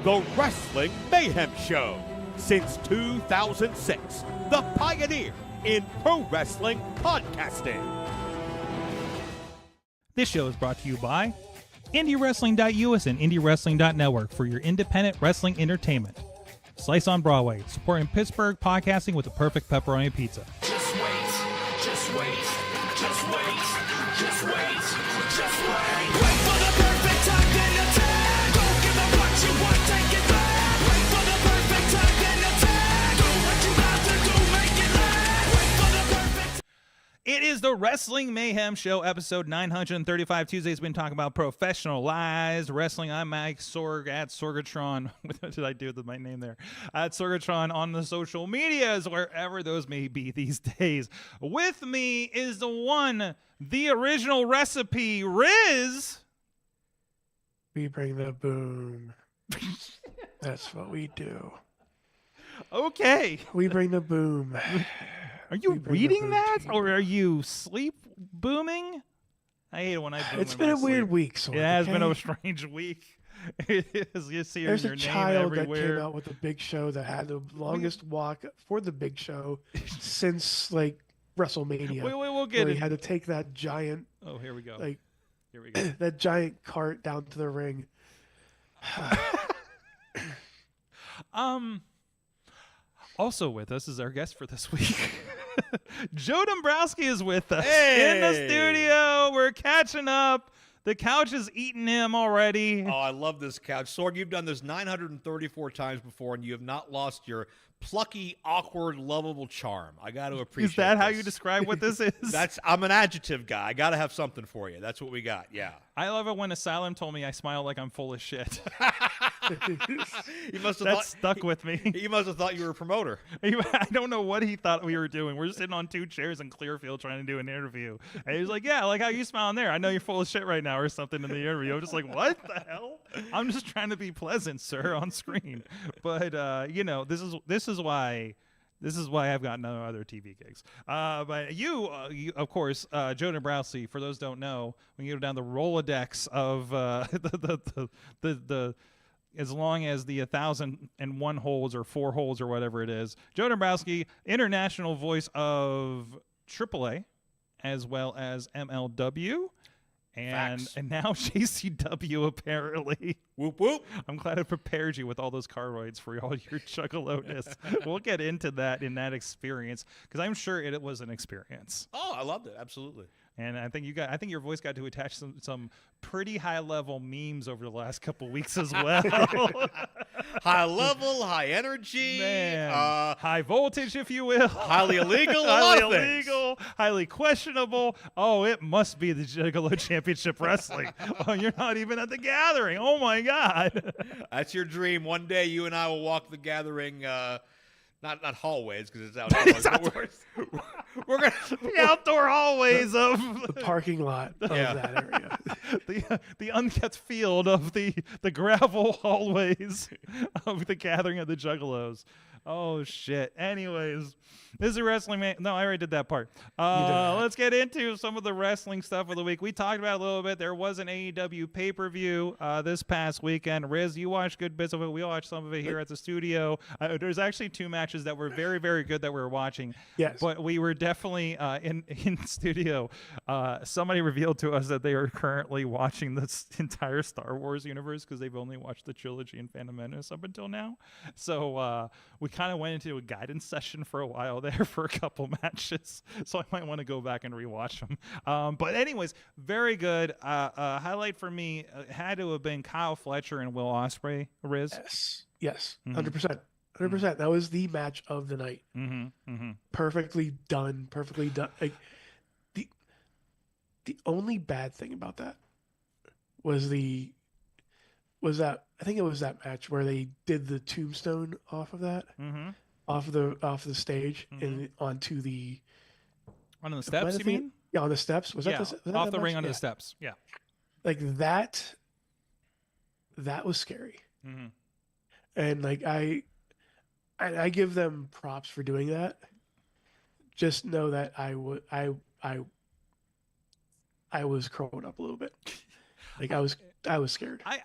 The Wrestling Mayhem Show, Since 2006, the pioneer in pro wrestling podcasting. This show is brought to you by IndieWrestling.us and IndieWrestling.network for your independent wrestling entertainment. Slice on Broadway, supporting Pittsburgh podcasting with the perfect pepperoni pizza. Just wait, just wait, just wait, just wait, just wait. Wait for the perfect time, then attack. Don't give up what you want, take it back. Wait for the perfect time, then attack. Do what you got to do, make it last. Wait for the perfect. It is the Wrestling Mayhem Show, episode 935. Tuesday's been talking about professionalized wrestling. I'm Mike Sorg at Sorgatron. What did I do with my name there? At Sorgatron on the social medias, wherever those may be these days. With me is the one, the original recipe, Riz. We bring the boom. That's what we do. Okay. We bring the boom. Are you We bring the reading boom that, to you. or are you sleep booming? I hate it when I boom. It's in been my a weird sleep. week, Sorg. It has been a okay? strange week. It is. You see There's your a name child that everywhere. came out with the big show that had the longest walk for the big show since like WrestleMania. We'll get where he it. had to take that giant, Oh, here we go. like Here we go. that giant cart down to the ring. Also with us is our guest for this week. Joe Dombrowski is with us Hey! in the studio. We're catching up. The couch is eating him already. Oh, I love this couch. Sorg, you've done this 934 times before, and you have not lost your plucky, awkward, lovable charm. I got to appreciate Is that how this. you describe what this is? I'm an adjective guy. I got to have something for you. That's what we got. Yeah. I love it when Asylum told me I smile like I'm full of shit. He must have That thought, stuck with me. He must have thought you were a promoter. I don't know what he thought we were doing. We're sitting on two chairs in Clearfield trying to do an interview. And he was like, yeah, like how you smile in there. I know you're full of shit right now or something in the interview. I'm just like, what the hell? I'm just trying to be pleasant, sir, on screen. But, you know, this is why I've got no other TV gigs. But you, of course, Joe Dombrowski, for those who don't know, when you go down the Rolodex of the as long as the 1,001 holds or 4 holds or whatever it is, Joe Dombrowski, international voice of AAA, as well as MLW. And now JCW, apparently. Whoop, whoop. I'm glad I prepared you with all those carroids for all your juggalo-ness. We'll get into that in that experience, because I'm sure it was an experience. Oh, I loved it. Absolutely. And I think your voice got to attach some pretty high-level memes over the last couple weeks as well. High level, high energy. Man, high voltage, if you will. Highly illegal. Highly illegal, highly questionable. Oh, it must be the Juggalo Championship Wrestling. Oh, you're not even at the gathering. Oh my God. That's your dream. One day you and I will walk the gathering, not hallways because it's outdoors. but we're gonna The outdoor hallways of The parking lot of Yeah. that area. the unkept field of the gravel hallways of the gathering of the Juggalos. Oh shit. Anyways, this is a wrestling man. No, I already did that part. Let's get into some of the wrestling stuff of the week. We talked about it a little bit. There was an AEW pay-per-view this past weekend. Riz, you watched good bits of it. We watched some of it here at the studio. There's actually 2 matches that were very, very good that we were watching. Yes. But we were definitely in studio. Somebody revealed to us that they are currently watching this entire Star Wars universe because they've only watched the trilogy and Phantom Menace up until now. So we kind of went into a guidance session for a while there for a couple matches. So I might want to go back and rewatch them. But anyways, very good. Highlight for me had to have been Kyle Fletcher and Will Ospreay. Riz. Yes. Mhm. 100%. 100%. That was the match of the night. Mm-hmm. Mm-hmm. Perfectly done. Like the only bad thing about that was that I think it was that match where they did the tombstone off of that, Mm-hmm. off the stage and onto the On the steps, you mean? Yeah, on the steps. Was Yeah, that was that off that the ring match? onto Yeah. the steps. Yeah. Like that. That was scary, Mm-hmm. and like I give them props for doing that. Just know that I was curled up a little bit. Like I was scared. I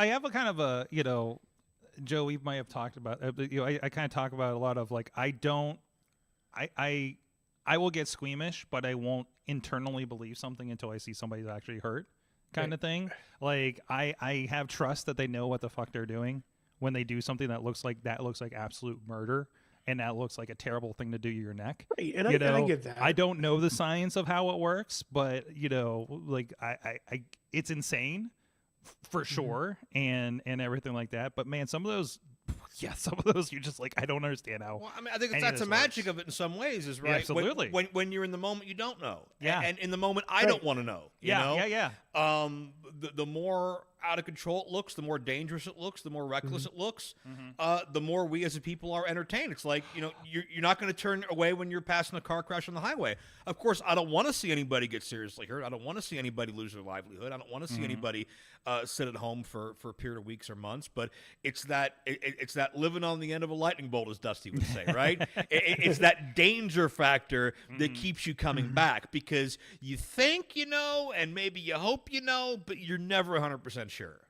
have a kind of a, Joe, we might have talked about. I kind of talk about a lot of like I will get squeamish, but I won't internally believe something until I see somebody's actually hurt, kind of thing. Like I have trust that they know what the fuck they're doing when they do something that looks like absolute murder. And that looks like a terrible thing to do to your neck. Right, and I get that. I don't know the science of how it works, but like I it's insane for sure, and everything like that. But man, some of those you're just like, I don't understand how. Well, I mean, I think that's the magic of it in some ways, is right. Yeah, absolutely. When you're in the moment, you don't know. Yeah. And in the moment, I don't want to know. You know? Yeah. The more out of control it looks, the more dangerous it looks, the more reckless it looks, the more we as a people are entertained. It's like, you're not going to turn away when you're passing a car crash on the highway. Of course, I don't want to see anybody get seriously hurt. I don't want to see anybody lose their livelihood. I don't want to see anybody sit at home for a period of weeks or months. But it's that living on the end of a lightning bolt, as Dusty would say, right? It's that danger factor that keeps you coming back, because you think you know, and maybe you hope you know, but you're never 100% sure.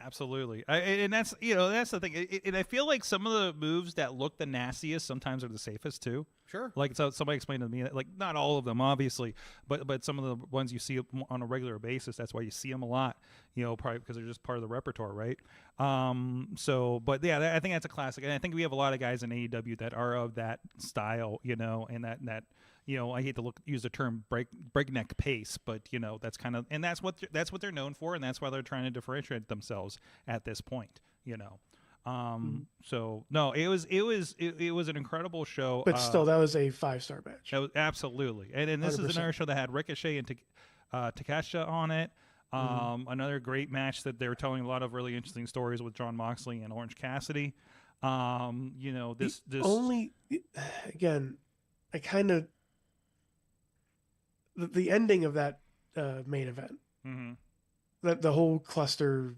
Absolutely. And that's the thing. And I feel like some of the moves that look the nastiest sometimes are the safest too. Sure. Like, so somebody explained to me that, like, not all of them obviously, but some of the ones you see on a regular basis, that's why you see them a lot, probably because they're just part of the repertoire, right? But yeah, I think that's a classic. And I think we have a lot of guys in AEW that are of that style, and that I hate to use the term breakneck pace, but that's kind of, and that's what they're known for, and that's why they're trying to differentiate themselves at this point. So no, it was an incredible show. But still, that was a 5-star match. Absolutely, and this 100%. is another show that had Ricochet and Takeshita on it. Another great match that they were telling a lot of really interesting stories with Jon Moxley and Orange Cassidy. This only, again, I kind of, the ending of that main event, that the whole cluster.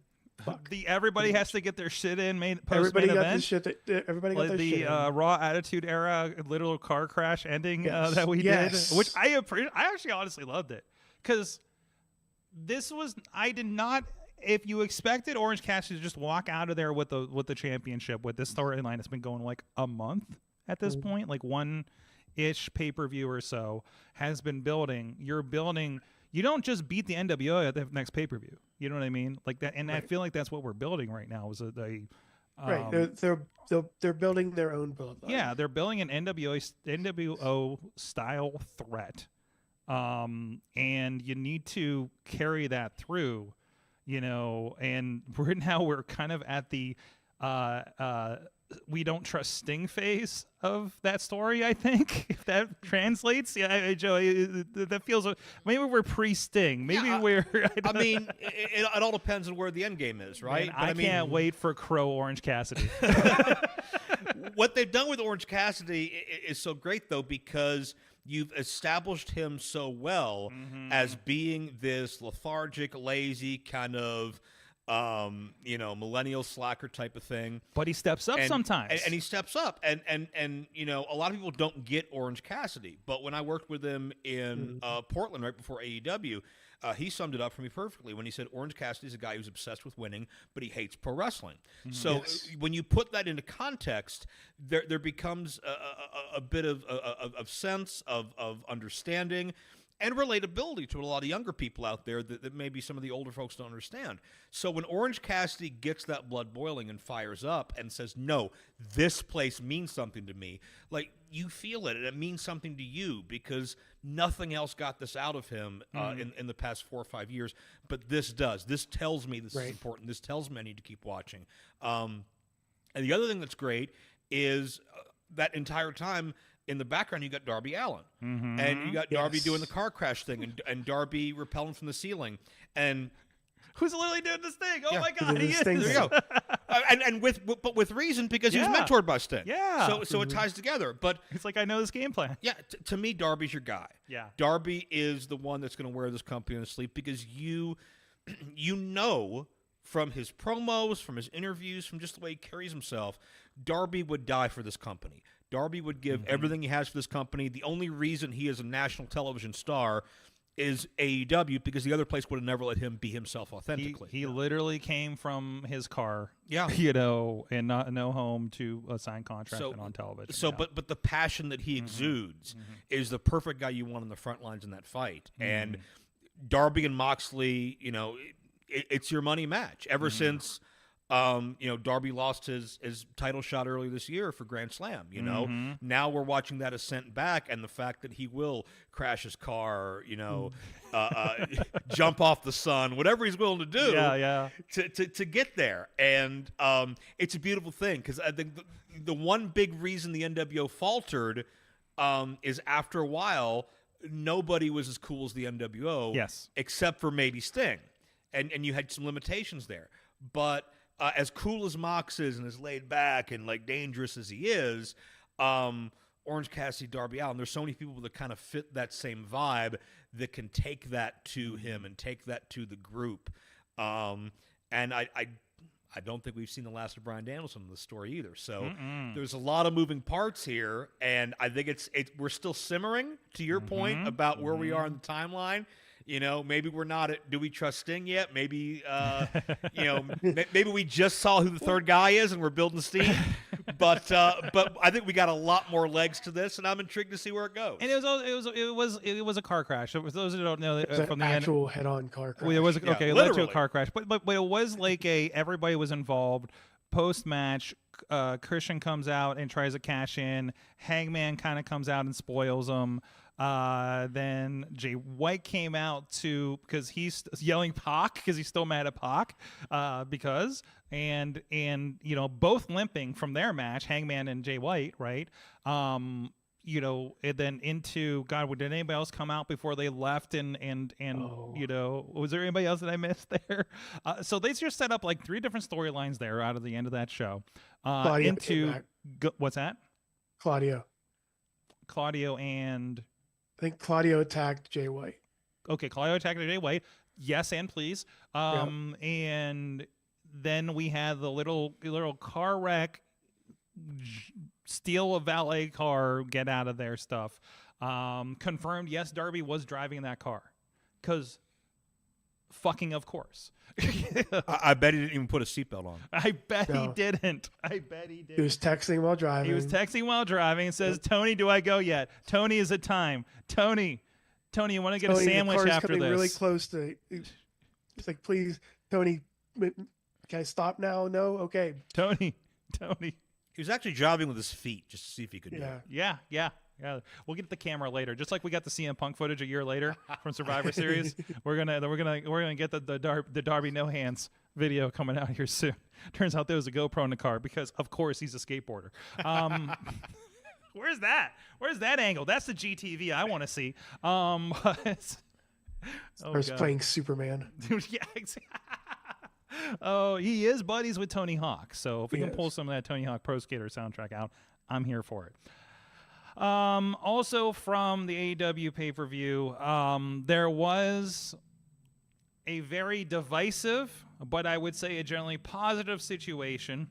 Everybody has to get their shit in Everybody got event. this shit. Everybody got like their shit. The Raw Attitude Era little car crash ending that we did, which I actually honestly loved it, because I did not. If you expected Orange Cassidy to just walk out of there with the championship, with this storyline that's been going like a month at this point, like one-ish pay-per-view or so has been building. You're building. You don't just beat the NWO at the next pay-per-view. You know what I mean? Like that, and I feel like that's what we're building right now. Right. They're building their own bloodline. Yeah, they're building an NWO style threat, and you need to carry that through. And we're kind of at the we don't trust Sting phase of that story, I think, if that translates. Yeah, Joe, that feels, maybe we're pre-Sting. Maybe we're... it all depends on where the end game is, right? Man, I can't wait for Crow Orange Cassidy. What they've done with Orange Cassidy is so great, though, because you've established him so well as being this lethargic, lazy kind of... millennial slacker type of thing. But he steps up sometimes. And he steps up. And a lot of people don't get Orange Cassidy. But when I worked with him in Portland right before AEW, he summed it up for me perfectly when he said Orange Cassidy is a guy who's obsessed with winning, but he hates pro wrestling. So when you put that into context, there becomes a bit of sense of understanding and relatability to a lot of younger people out there that maybe some of the older folks don't understand. So when Orange Cassidy gets that blood boiling and fires up and says, no, this place means something to me, like, you feel it, and it means something to you, because nothing else got this out of him in the past 4 or 5 years, but this does. This tells me this is important. This tells me I need to keep watching. And the other thing that's great is that entire time, in the background, you got Darby Allin, and you got Darby doing the car crash thing, and Darby rappelling from the ceiling, and who's literally doing this thing? Oh my God, he is! There you go, and with reason, because he was mentored by Sting. Yeah, so it ties together. But it's like, I know this game plan. Yeah, to me, Darby's your guy. Yeah, Darby is the one that's going to wear this company on his sleeve, because you know from his promos, from his interviews, from just the way he carries himself, Darby would die for this company. Darby would give everything he has for this company. The only reason he is a national television star is AEW because the other place would have never let him be himself authentically. He literally came from his car, Yeah. And no home to a signed contract and on television. So, yeah. but the passion that he exudes is the perfect guy you want on the front lines in that fight. And Darby and Moxley, it's your money match. Ever since, Darby lost his title shot earlier this year for Grand Slam, now we're watching that ascent back, and the fact that he will crash his car, jump off the sun, whatever he's willing to do to get there. And it's a beautiful thing, because I think the one big reason the NWO faltered is after a while, nobody was as cool as the NWO, except for maybe Sting. And you had some limitations there. But as cool as Mox is and as laid back and like dangerous as he is, Orange Cassidy, Darby Allin, there's so many people that kind of fit that same vibe that can take that to him and take that to the group. And I don't think we've seen the last of Bryan Danielson in the story either. So there's a lot of moving parts here, and I think we're still simmering, to your point about where we are in the timeline. Maybe we're not at Do We Trust Sting yet? Maybe, maybe we just saw who the third guy is and we're building steam. But I think we got a lot more legs to this, and I'm intrigued to see where it goes. And it was a car crash. It was, those who don't know, It was from an the actual head-on car crash. It was it led to a literally. car crash, but it was like everybody was involved. Post match, Christian comes out and tries to cash in. Hangman kind of comes out and spoils him. Then Jay White came out because he's yelling Pac because he's still mad at Pac, and both limping from their match, Hangman and Jay White, right? And then into God, did anybody else come out before they left? And was there anybody else that I missed there? So they just set up like 3 different storylines there out of the end of that show. What's that? Claudio and I think Claudio attacked Jay White. Okay, Claudio attacked Jay White. Yes, and please. And then we had the little car wreck, steal a valet car, get out of there stuff. Confirmed, yes, Darby was driving that car. Because fucking of course. I bet he didn't even put a seatbelt on. I bet he didn't. He was texting while driving. And says, Tony, do I go yet? Tony, is it time? Tony, you want to get a sandwich the car's after coming this? really close to. It's like, please, Tony, can I stop now? No, okay. Tony. He was actually driving with his feet just to see if he could do it. Yeah. We'll get the camera later, just like we got the CM Punk footage a year later from Survivor Series. We're gonna get the Darby No Hands video coming out here soon. Turns out there was a GoPro in the car because, of course, he's a skateboarder. Where's that? Where's that angle? That's the GTV I want to see. Starts playing Superman. Yeah, exactly. Oh, he is buddies with Tony Hawk. So if we can pull some of that Tony Hawk Pro Skater soundtrack out, I'm here for it. Also from the AEW pay-per-view, there was a very divisive, but I would say a generally positive situation.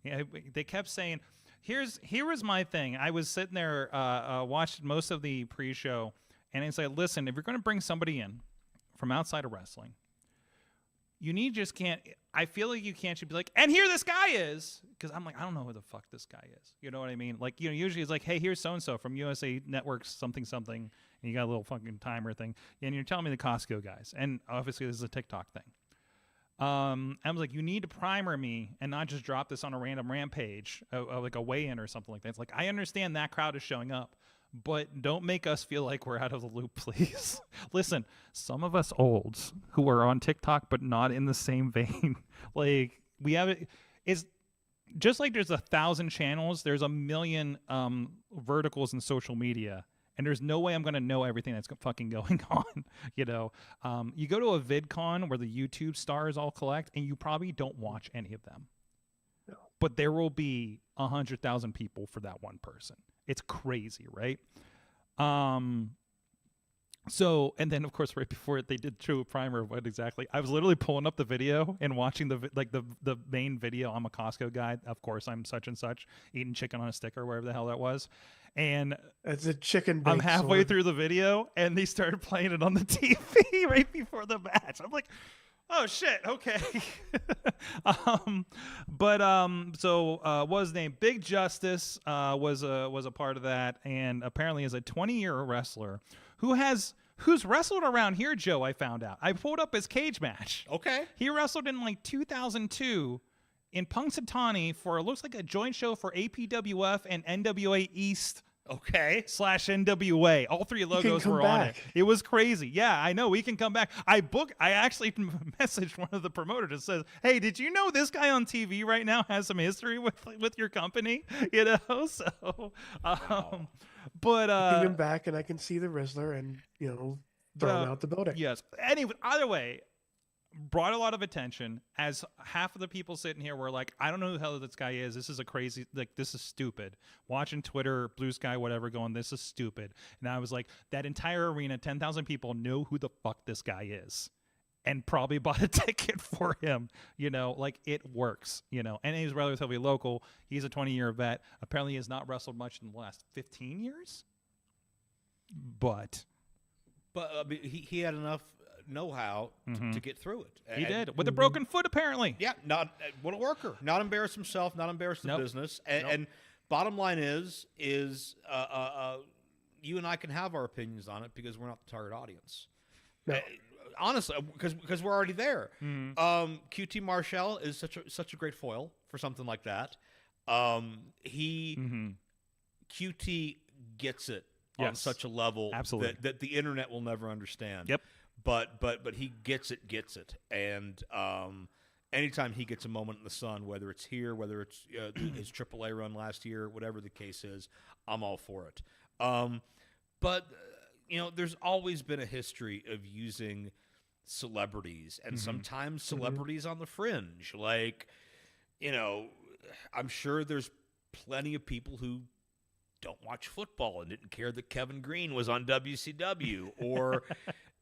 Yeah, they kept saying, here was my thing. I was sitting there, watched most of the pre-show, and it's like, listen, if you're going to bring somebody in from outside of wrestling, I feel like you can't just be like, and here this guy is, because I'm like, I don't know who the fuck this guy is. You know what I mean? Like, usually it's like, hey, here's so-and-so from USA Network something, and you got a little fucking timer thing, and you're telling me the Costco guys, and obviously this is a TikTok thing. I was like, you need to primer me and not just drop this on a random rampage, like a weigh-in or something like that. It's like, I understand that crowd is showing up, but don't make us feel like we're out of the loop, please. Listen, some of us olds who are on TikTok but not in the same vein, like we have it. It's just like there's 1,000 channels. There's 1 million verticals in social media, and there's no way I'm going to know everything that's fucking going on. You go to a VidCon where the YouTube stars all collect, and you probably don't watch any of them. No. But there will be 100,000 people for that one person. It's crazy, right? So, and then of course, right before it, they did show a primer of what exactly. I was literally pulling up the video and watching the main video. I'm a Costco guy, of course. I'm such and such eating chicken on a stick or wherever the hell that was. And It's a chicken. I'm baked halfway sword. through the video, and they started playing it on the TV right before the match. I'm like, oh shit, okay. What was his name? Big Justice was a part of that, and apparently is a 20-year wrestler who's wrestled around here. Joe, I found out. I pulled up his cage match. Okay. He wrestled in like 2002 in Punxsutawney for, it looks like, a joint show for APWF and NWA East. Okay. / NWA. All three logos come were on it. back. It was crazy. Yeah, I know. We can come back. I actually messaged one of the promoters that says, "Hey, did you know this guy on TV right now has some history with your company?" You know, so. But You can come back, and I can see the Rizzler, and throw him out the building. yes. Anyway, either way, brought a lot of attention, as half of the people sitting here were like, I don't know who the hell this guy is. This is a crazy, this is stupid. Watching Twitter, Blue Sky, whatever, going, this is stupid. And I was like, that entire arena, 10,000 people know who the fuck this guy is and probably bought a ticket for him. It works, and he's relatively local. He's a 20-year vet. Apparently he has not wrestled much in the last 15 years. But he had enough know-how to get through it. he did, with a broken foot, apparently. Yeah, what a worker. Not embarrass himself, not embarrass the business. And bottom line is you and I can have our opinions on it because we're not the target audience. No. Honestly, because we're already there. QT Marshall is such a great foil for something like that. QT gets it on such a level that the internet will never understand. Yep. But he gets it, and anytime he gets a moment in the sun, whether it's here, whether it's his AAA run last year, whatever the case is, I'm all for it. But there's always been a history of using celebrities, and sometimes celebrities on the fringe. Like, I'm sure there's plenty of people who don't watch football and didn't care that Kevin Green was on WCW or.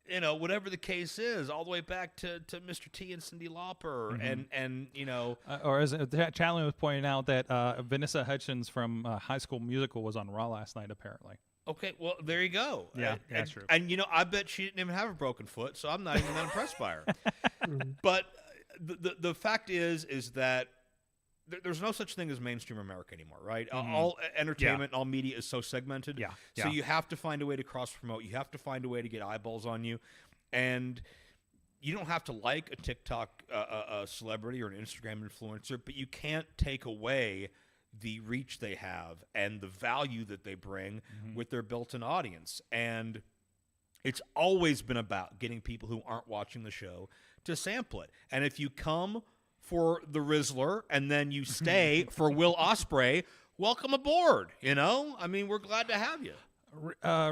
Whatever the case is, all the way back to Mr. T and Cyndi Lauper, and or as Chandler was pointing out, that Vanessa Hudgens from High School Musical was on Raw last night, apparently. Okay, well, there you go. Yeah, that's true. And I bet she didn't even have a broken foot, so I'm not even that impressed by her. But the fact is that there's no such thing as mainstream America anymore, right? All entertainment, all media is so segmented. Yeah. So you have to find a way to cross-promote. You have to find a way to get eyeballs on you. And you don't have to like a TikTok celebrity or an Instagram influencer, but you can't take away the reach they have and the value that they bring with their built-in audience. And it's always been about getting people who aren't watching the show to sample it. And if you come for the Rizzler and then you stay for Will Ospreay, welcome aboard. We're glad to have you.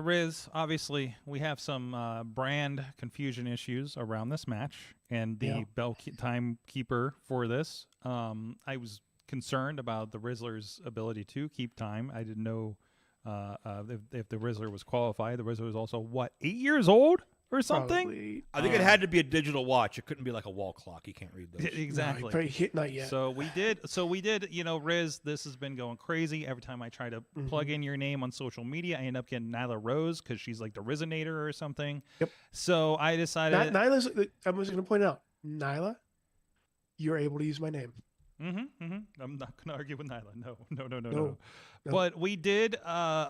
Riz, obviously, we have some brand confusion issues around this match and the bell timekeeper for this. I was concerned about the Rizzler's ability to keep time. I didn't know if the Rizzler was qualified. The Rizzler was also, 8 years old? Or something. Probably. I think it had to be a digital watch. It couldn't be like a wall clock. You can't read those. Exactly. No, not yet. So we did. Riz, this has been going crazy. Every time I try to plug in your name on social media, I end up getting Nyla Rose because she's like the Rizinator or something. Yep. So I decided. Nyla's. I was going to point out, Nyla, you're able to use my name. I'm not going to argue with Nyla. No. But we did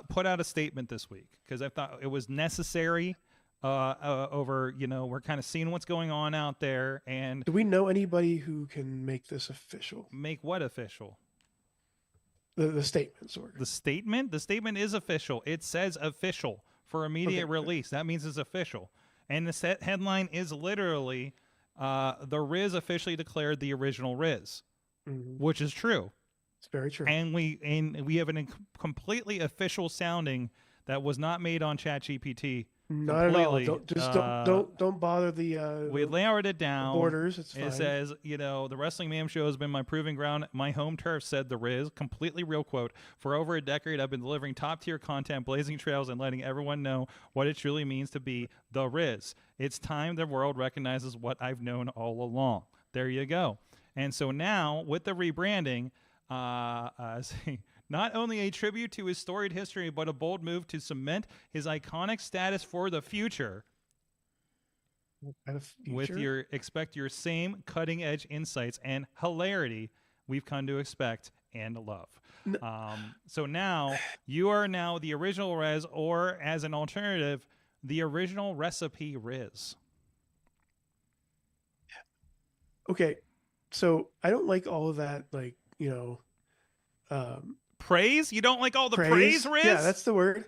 put out a statement this week because I thought it was necessary. We're kind of seeing what's going on out there, and do we know anybody who can make this official? Make what official? The statement, sort of. The statement is official. It says official for immediate release. That means it's official, and the headline is literally the Riz officially declared the original Riz, which is true. It's very true. And we have a completely official sounding that was not made on ChatGPT. Not at all. Don't bother the. We narrowed it down. Borders. It's fine. It says, the Wrestling Mayhem Show has been my proving ground. My home turf, said the Riz. Completely real quote. For over a decade, I've been delivering top tier content, blazing trails, and letting everyone know what it truly means to be the Riz. It's time the world recognizes what I've known all along. There you go. And so now with the rebranding, Not only a tribute to his storied history, but a bold move to cement his iconic status for the future. With your expect your same cutting edge insights and hilarity we've come to expect and love. So now you are now the original Riz, or as an alternative, the original recipe Riz. Okay, so I don't like all of that, like, Praise? You don't like all the praise, Riz? Yeah, that's the word.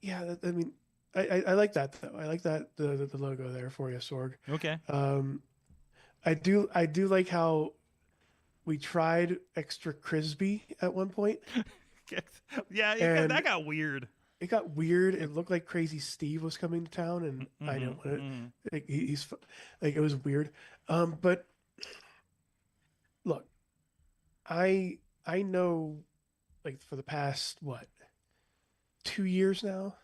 Yeah, I mean, I like that though. I like that the logo there for you, Sorg. Okay. I do like how we tried extra Crisby at one point. Yeah, that got weird. It got weird. It looked like Crazy Steve was coming to town, and I didn't want it. Like, he's like, it was weird. But look, I know, like, for the past 2 years now.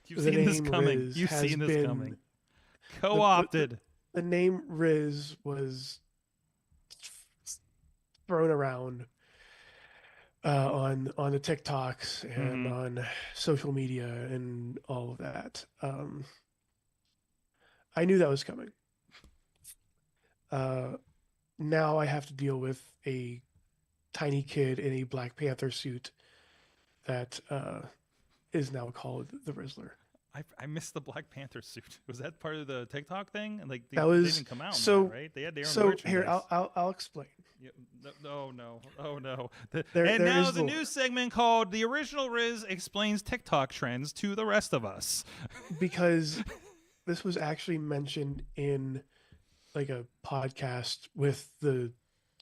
You've seen this coming. You've seen this coming. Co-opted. The name Riz was thrown around on the TikToks and on social media and all of that. I knew that was coming. Now I have to deal with a tiny kid in a Black Panther suit that is now called the Rizzler. I missed the Black Panther suit. Was that part of the TikTok thing? Like they didn't come out, right? They had their own merchandise. Here I'll explain. Yeah, no. Oh no. There now the new segment called "The Original Riz Explains TikTok Trends to the Rest of Us." Because this was actually mentioned in like a podcast with the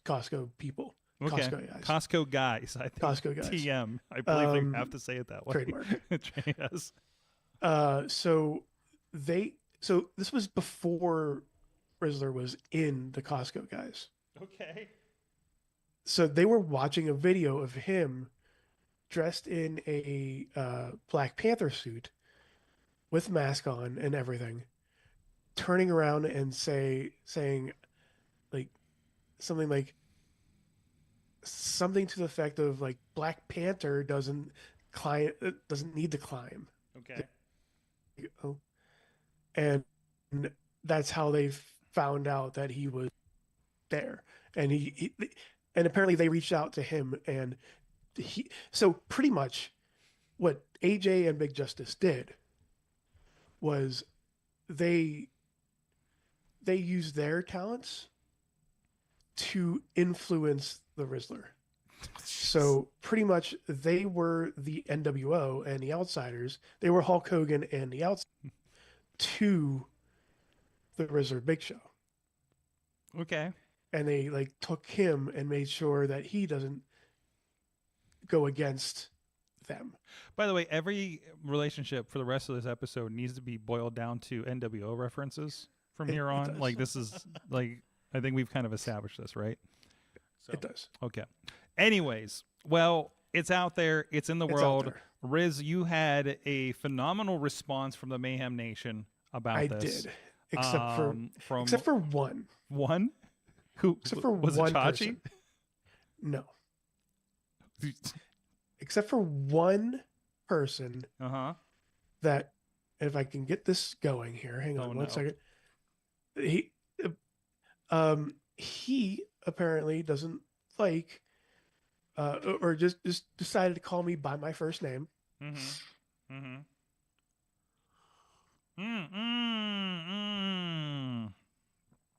Costco people. Okay. Costco guys. I think Costco guys. TM. I believe they have to say it that way. Trademark. Yes. So this was before Rizzler was in the Costco guys. Okay. So they were watching a video of him dressed in a Black Panther suit with mask on and everything, turning around and saying like something to the effect of like Black Panther doesn't need to climb. Okay. And that's how they found out that he was there. And and apparently they reached out to him, and so pretty much what AJ and Big Justice did was they used their talents to influence the Rizzler. So pretty much they were the NWO and the Outsiders. They were Hulk Hogan and the Outsiders to the Rizzler Big Show. Okay. And they like took him and made sure that he doesn't go against them. By the way, every relationship for the rest of this episode needs to be boiled down to NWO references from here on. Like this is like, I think we've kind of established this, right? So, it does. Okay. Anyways, well, it's out there. It's in the world. Riz, you had a phenomenal response from the Mayhem Nation about this. I did. Except for one. One? Who? Except for was one it Chachi? person. No. Except for one person. That, if I can get this going here, hang on one second. He apparently doesn't like, or just decided to call me by my first name.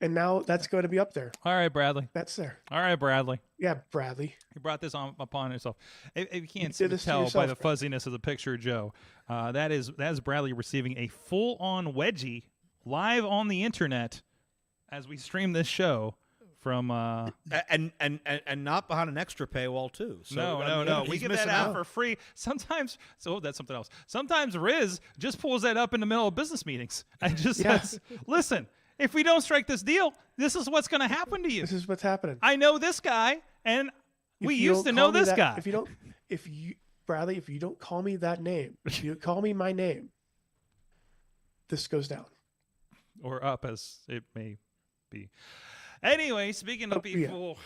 And now that's going to be up there. All right, Bradley. That's there. All right, Bradley. Yeah, Bradley. You brought this upon yourself. If you can't tell by the fuzziness of the picture, Joe, that is Bradley receiving a full-on wedgie live on the internet as we stream this show from and not behind an extra paywall too. So no. We give that out for free. Sometimes, that's something else. Sometimes Riz just pulls that up in the middle of business meetings and just says, "Listen, if we don't strike this deal, this is what's going to happen to you. This is what's happening. I know this guy, and we used to know this guy. Bradley, if you don't call me that name, if you call me my name, this goes down." Or up, as it may be. Anyway, speaking of people,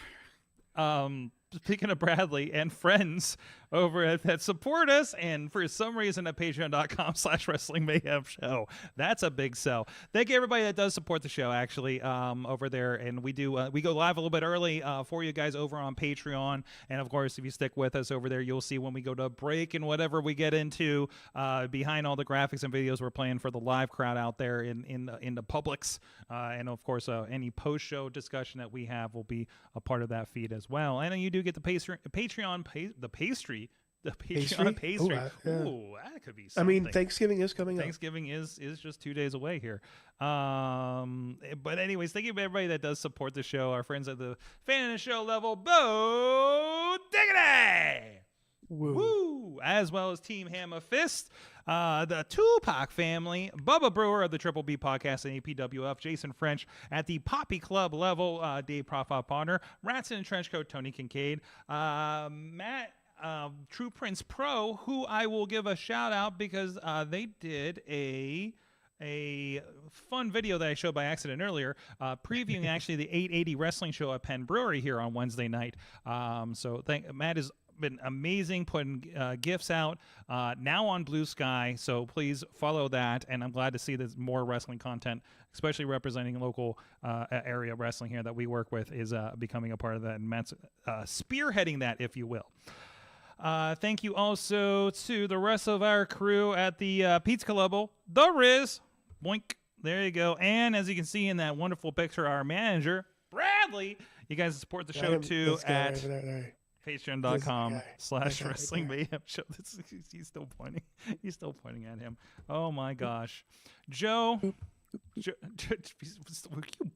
speaking of Bradley and friends over at that support us, and for some reason at patreon.com/Wrestling Mayhem Show. That's a big sell. Thank you everybody that does support the show actually over there, and we do we go live a little bit early for you guys over on Patreon, and of course if you stick with us over there, you'll see when we go to break and whatever we get into behind all the graphics and videos we're playing for the live crowd out there in the Publix, and of course any post-show discussion that we have will be a part of that feed as well. And then you do get the Patreon pastry. The Patreon pastry. Ooh, that could be something. I mean, Thanksgiving is coming up. Thanksgiving is just 2 days away here. But anyways, thank you to everybody that does support the show. Our friends at the Fan of the Show level, Bo Diggity! Woo! As well as Team Hammer Fist, the Tupac family, Bubba Brewer of the Triple B Podcast and APWF, Jason French at the Poppy Club level, Dave Profile Bonner, Rats in a Trench Coat, Tony Kincaid, Matt True Prince Pro, who I will give a shout out because they did a fun video that I showed by accident earlier, previewing actually the 880 wrestling show at Penn Brewery here on Wednesday night. So Matt has been amazing putting gifts out now on Blue Sky, so please follow that, and I'm glad to see there's more wrestling content, especially representing local area wrestling here that we work with is becoming a part of that, and Matt's spearheading that, if you will. Thank you also to the rest of our crew at the Pizza level, the Riz, boink, there you go, and as you can see in that wonderful picture, our manager, Bradley. You guys support the show too at patreon.com/Wrestling Mayhem Show. He's still pointing. He's still pointing at him. Oh my gosh. Joe, were you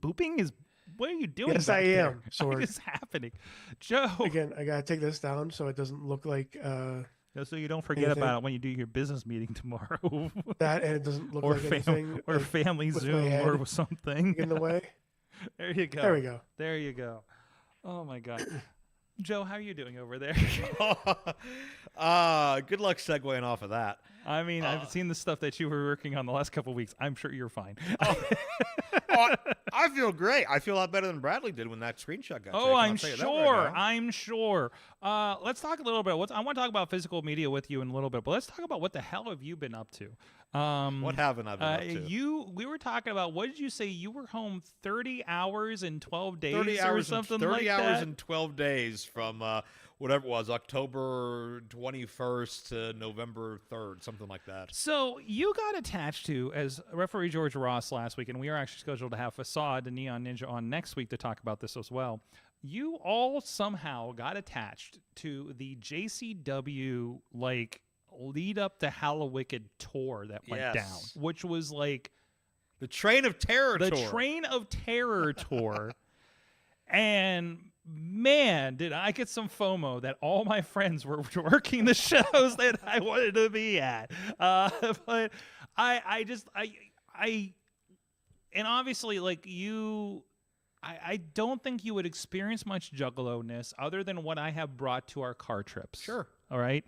booping? What are you doing? Yes, I am. What is happening? Joe. Again, I got to take this down so it doesn't look like... so you don't forget about it when you do your business meeting tomorrow. That, and it doesn't look like anything. Or like, family Zoom or something. In the way. There you go. There we go. There you go. Oh my God. Joe, how are you doing over there? Good luck segueing off of that. I mean, I've seen the stuff that you were working on the last couple of weeks. I'm sure you're fine. I feel great. I feel a lot better than Bradley did when that screenshot got taken. I'm sure. I'm sure. Let's talk a little bit. I want to talk about physical media with you in a little bit, but let's talk about what the hell have you been up to? What haven't I been up to? We were talking about, what did you say? You were home 30 hours in 12 days 30 hours or something 30 like hours that? and 12 days from whatever it was, October 21st to November 3rd, something like that. So you got attached to, as referee George Ross last week, and we are actually scheduled to have Facade and Neon Ninja on next week to talk about this as well. You all somehow got attached to the JCW, lead up to Hallowicked tour that went down, which was the Train of Terror tour. The Train of Terror tour. And man, did I get some FOMO that all my friends were working the shows that I wanted to be at. But and obviously, I don't think you would experience much juggalo-ness other than what I have brought to our car trips. Sure. All right.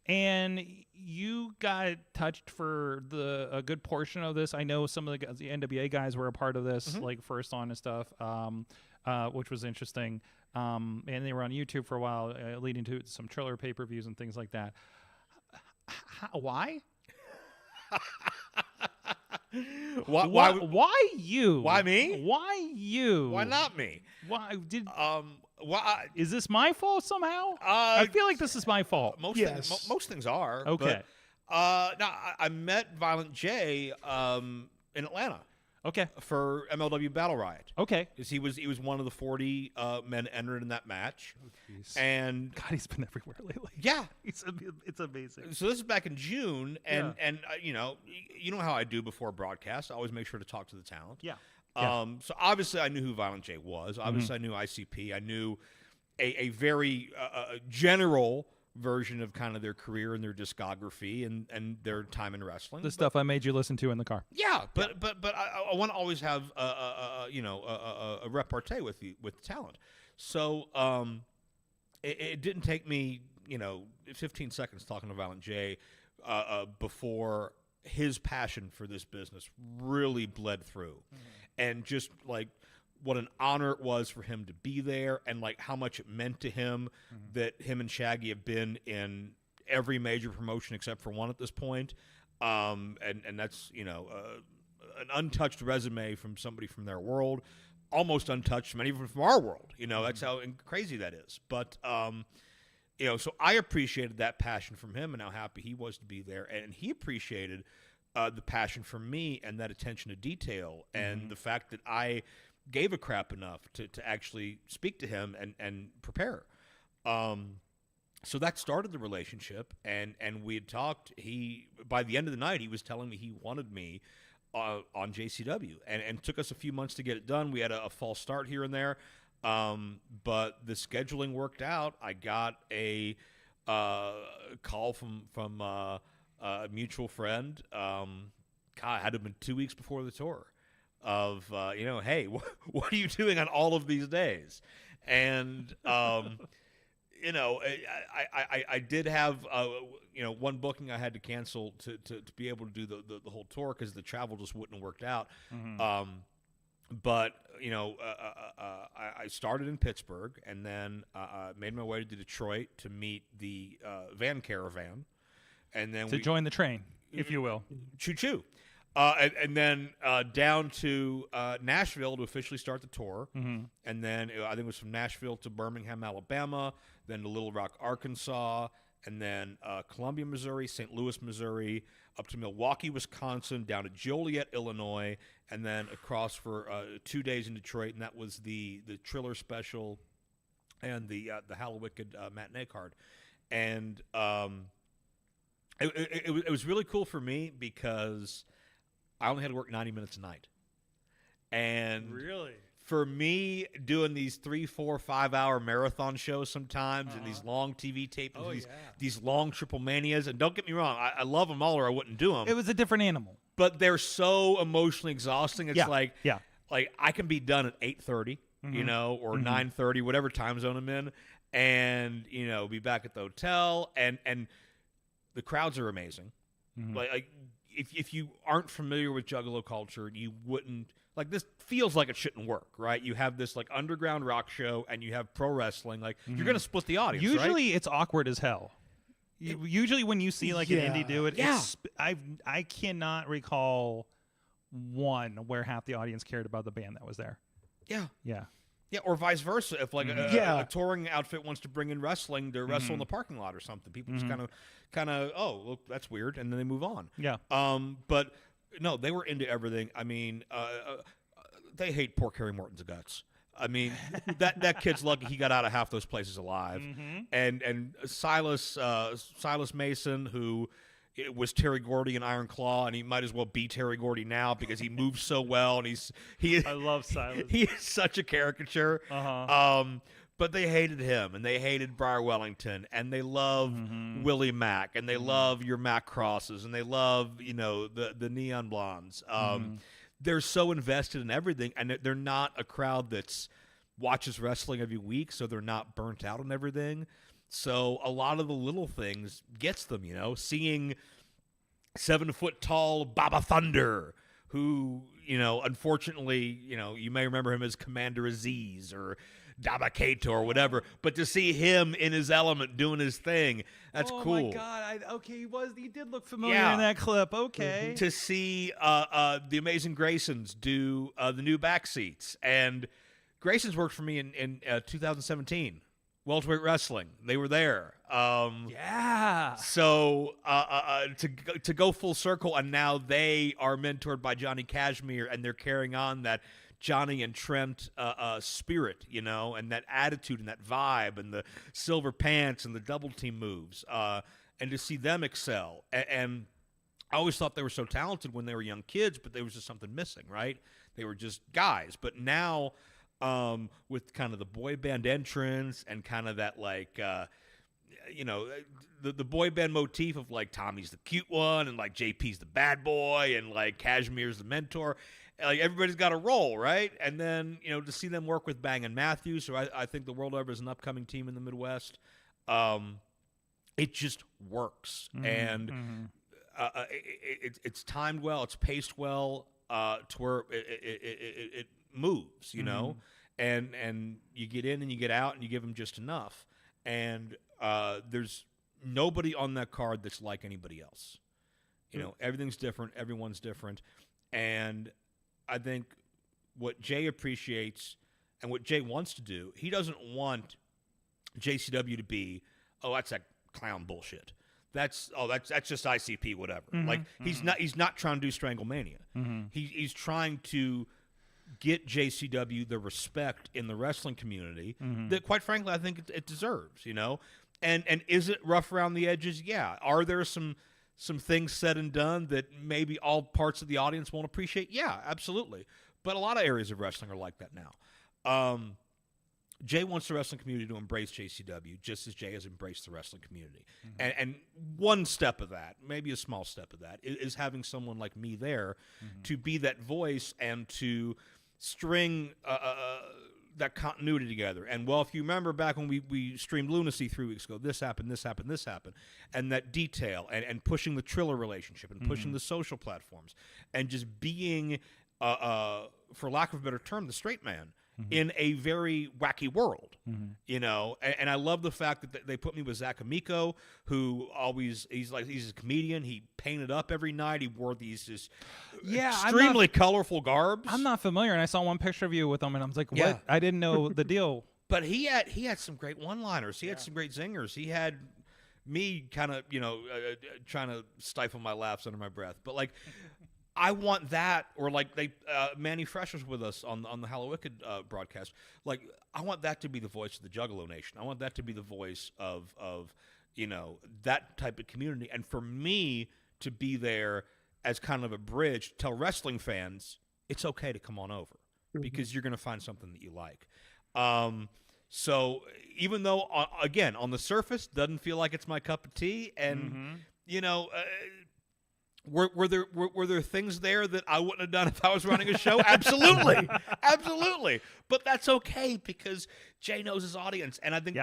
And you got touched for a good portion of this. I know some of the NWA guys were a part of this, first on and stuff, which was interesting. And they were on YouTube for a while, leading to some Triller pay-per-views and things like that. Why? Why you? Why me? Why you? Why not me? Why did? Why is this my fault somehow? I feel like this is my fault. Most things are. Okay. But, I met Violent J in Atlanta. Okay. For MLW Battle Riot. Okay. Because he was one of the 40 men entered in that match. Oh, jeez. And God, he's been everywhere lately. Yeah. It's amazing. So this is back in June, and you know how I do before broadcast. I always make sure to talk to the talent. Yeah. So obviously I knew who Violent J was. Obviously I knew ICP. I knew a very general version of kind of their career and their discography and their time in wrestling. The stuff I made you listen to in the car. Yeah, but I want to always have a repartee with the talent. So it didn't take me 15 seconds talking to Violent J before his passion for this business really bled through, and just what an honor it was for him to be there, and like how much it meant to him that him and Shaggy have been in every major promotion except for one at this point. And that's, you know, an untouched resume from somebody from their world, almost untouched from anyone from our world. You know, that's how crazy that is. But, you know, so I appreciated that passion from him and how happy he was to be there. And he appreciated the passion from me and that attention to detail and the fact that I gave a crap enough to actually speak to him and prepare. So that started the relationship, and we had talked. By the end of the night, he was telling me he wanted me on JCW, and took us a few months to get it done. We had a false start here and there, but the scheduling worked out. I got a call from a mutual friend. God, it had to have been 2 weeks before the tour. Of you know, hey, what are you doing on all of these days? And you know, I did have you know, one booking I had to cancel to be able to do the whole tour because the travel just wouldn't have worked out. But you know, I started in Pittsburgh and then made my way to Detroit to meet the Van Caravan, and then to join the train, if you will. Choo choo. And then down to Nashville to officially start the tour. And then I think it was from Nashville to Birmingham, Alabama, then to Little Rock, Arkansas, and then Columbia, Missouri, St. Louis, Missouri, up to Milwaukee, Wisconsin, down to Joliet, Illinois, and then across for 2 days in Detroit. And that was the Triller special and the Hallowicked matinee card. And it was really cool for me because I only had to work 90 minutes a night. And Really? for me, doing these 3, 4, 5 hour marathon shows sometimes and these long TV tapes, these long Triple Manias, and don't get me wrong, I love them all or I wouldn't do them. It was a different animal. But they're so emotionally exhausting. It's like I can be done at 8:30, you know, or 9:30, whatever time zone I'm in, and, you know, be back at the hotel. And the crowds are amazing. Like if you aren't familiar with Juggalo culture, you wouldn't like this. Feels like it shouldn't work, right? You have this like underground rock show, and you have pro wrestling. Like you're gonna split the audience. Usually, right? it's awkward as hell. Usually, when you see like an indie do it, it's, I cannot recall one where half the audience cared about the band that was there. Yeah, or vice versa. If like a touring outfit wants to bring in wrestling to wrestle in the parking lot or something, people just kind of, oh, look, that's weird, and then they move on. Yeah. But no, they were into everything. I mean, they hate poor Kerry Morton's guts. I mean, that kid's lucky he got out of half those places alive. And Silas Mason, who it was Terry Gordy in Iron Claw, and he might as well be Terry Gordy now because he moves so well, and I love Silas. He is such a caricature. But they hated him, and they hated Briar Wellington, and they love Willie Mack, and they love your Mac Crosses, and they love, you know, the Neon Blondes. They're so invested in everything, and they're not a crowd that's watches wrestling every week, so they're not burnt out on everything. So a lot of the little things gets them, you know, seeing 7-foot-tall Baba Thunder, who, you know, unfortunately, you know, you may remember him as Commander Aziz or Dabakato or whatever, but to see him in his element doing his thing, that's cool. Oh my God! He did look familiar in that clip. Okay, to see the Amazing Graysons do the new back seats, and Graysons worked for me in 2017. Welterweight Wrestling, they were there. So to go full circle, and now they are mentored by Johnny Kashmere, and they're carrying on that Johnny and Trent spirit, you know, and that attitude and that vibe and the silver pants and the double team moves, and to see them excel. And I always thought they were so talented when they were young kids, but there was just something missing, right? They were just guys. But now, with kind of the boy band entrance and kind of that like, you know, the boy band motif of like Tommy's the cute one and like JP's the bad boy and like Cashmere's the mentor. Like everybody's got a role, right? And then, you know, to see them work with Bang and Matthews, so I think the World Ever is an upcoming team in the Midwest. It just works, and it's timed well, it's paced well, to where moves, you know, and you get in and you get out and you give them just enough. And there's nobody on that card that's like anybody else. You know, everything's different. Everyone's different. And I think what Jay appreciates and what Jay wants to do, he doesn't want JCW to be, oh, that's that clown bullshit. That's just ICP, whatever. Like he's not trying to do Stranglemania. He's trying to get JCW the respect in the wrestling community that, quite frankly, I think it deserves. You know, and is it rough around the edges? Yeah. Are there some things said and done that maybe all parts of the audience won't appreciate? Yeah, absolutely. But a lot of areas of wrestling are like that now. Jay wants the wrestling community to embrace JCW just as Jay has embraced the wrestling community. And one step of that, maybe a small step of that, is having someone like me there to be that voice and to string that continuity together. And, well, if you remember back when we streamed Lunacy 3 weeks ago, this happened, this happened, this happened. And that detail and pushing the Triller relationship and pushing the social platforms and just being, for lack of a better term, the straight man in a very wacky world, you know. And I love the fact that they put me with Zach Amico, who he's a comedian. He painted up every night. He wore these just extremely colorful garbs. I'm not familiar, and I saw one picture of you with him, and I was like, what? Yeah. I didn't know the deal. But he had some great one-liners. He had some great zingers. He had me kind of, you know, trying to stifle my laughs under my breath. But, like, I want that, or like Manny Fresh was with us on the Hallow Wicked broadcast. Like, I want that to be the voice of the Juggalo Nation. I want that to be the voice of you know, that type of community. And for me to be there as kind of a bridge to tell wrestling fans it's okay to come on over because you're going to find something that you like. So even though, again, on the surface, doesn't feel like it's my cup of tea, and you know. Were there things there that I wouldn't have done if I was running a show? Absolutely. Absolutely. But that's okay because Jay knows his audience. And I think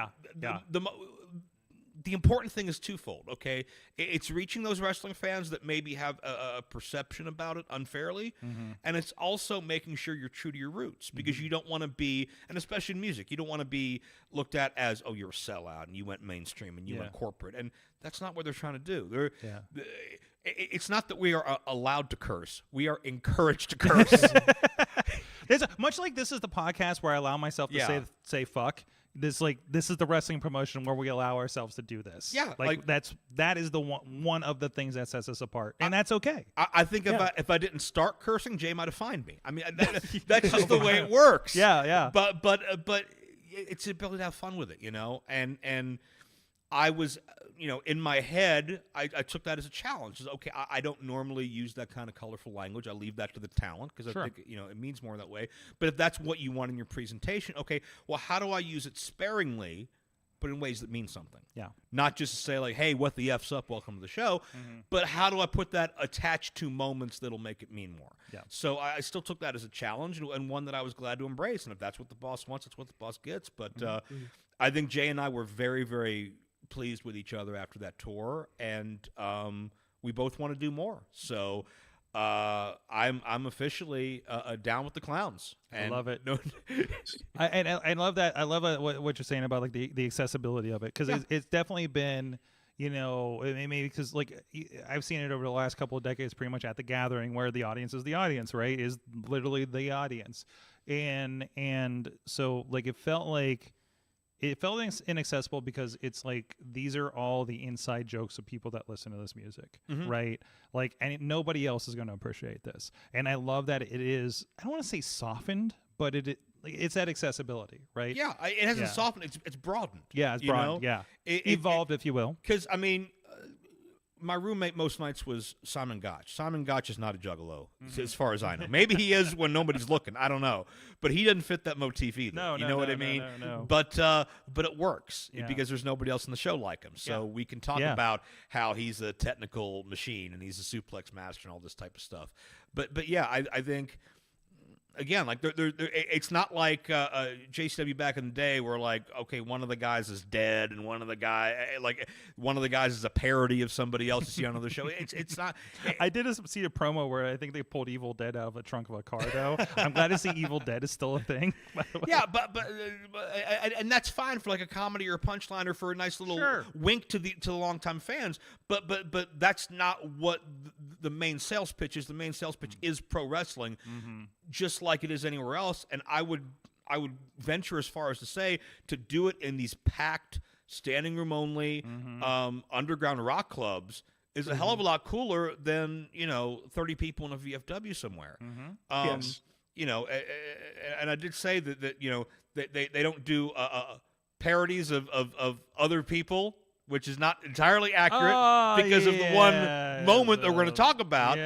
the important thing is twofold, okay? It's reaching those wrestling fans that maybe have a perception about it unfairly, and it's also making sure you're true to your roots because you don't want to be, and especially in music, you don't want to be looked at as, oh, you're a sellout and you went mainstream and you went corporate. And that's not what they're trying to do. It's not that we are allowed to curse. We are encouraged to curse. Much like this is the podcast where I allow myself to say fuck. This is the wrestling promotion where we allow ourselves to do this. Yeah, like that is the one of the things that sets us apart, and that's okay. I think if I didn't start cursing, Jay might have fined me. I mean, that's just the way it works. Yeah. But it's the ability to have fun with it, you know, and I was, you know, in my head, I took that as a challenge. Okay, I don't normally use that kind of colorful language. I leave that to the talent because I think, you know, it means more that way. But if that's what you want in your presentation, okay, well, how do I use it sparingly, but in ways that mean something? Yeah. Not just to say, like, hey, what the F's up, welcome to the show, but how do I put that attached to moments that'll make it mean more? Yeah. So I still took that as a challenge and one that I was glad to embrace. And if that's what the boss wants, it's what the boss gets. But I think Jay and I were very, very pleased with each other after that tour, and we both want to do more. So I'm officially down with the clowns. And I love it. I love that. I love what you're saying about like the accessibility of it because it's definitely been, you know, maybe because like I've seen it over the last couple of decades, pretty much at the gathering where the audience is the audience, right? Is literally the audience, and so like it felt inaccessible because it's like these are all the inside jokes of people that listen to this music, right? Like, and nobody else is going to appreciate this. And I love that it is, I don't want to say softened, but it's that accessibility, right? Yeah, it hasn't softened. It's broadened. Yeah, it's broadened. Yeah, evolved, if you will. Because I mean, my roommate most nights was Simon Gotch. Simon Gotch is not a juggalo, as far as I know. Maybe he is when nobody's looking. I don't know. But he doesn't fit that motif either. No, you know what I mean? No. But it works because there's nobody else in the show like him. So we can talk about how he's a technical machine and he's a suplex master and all this type of stuff. But yeah, I think again, like it's not like JCW back in the day where like, okay, one of the guys is dead and one of the guys is a parody of somebody else you see on another show. It's not. I did see a promo where I think they pulled Evil Dead out of the trunk of a car, though. I'm glad to see Evil Dead is still a thing. By the way. Yeah, but and that's fine for like a comedy or a punchline or for a nice little wink to the longtime fans. But that's not what the main sales pitch is. The main sales pitch is pro wrestling, just like it is anywhere else. And I would venture as far as to say to do it in these packed, standing room only, underground rock clubs is a hell of a lot cooler than 30 people in a VFW somewhere. Yes. And I did say that they don't do parodies of other people, which is not entirely accurate because of the one moment that we're going to talk about.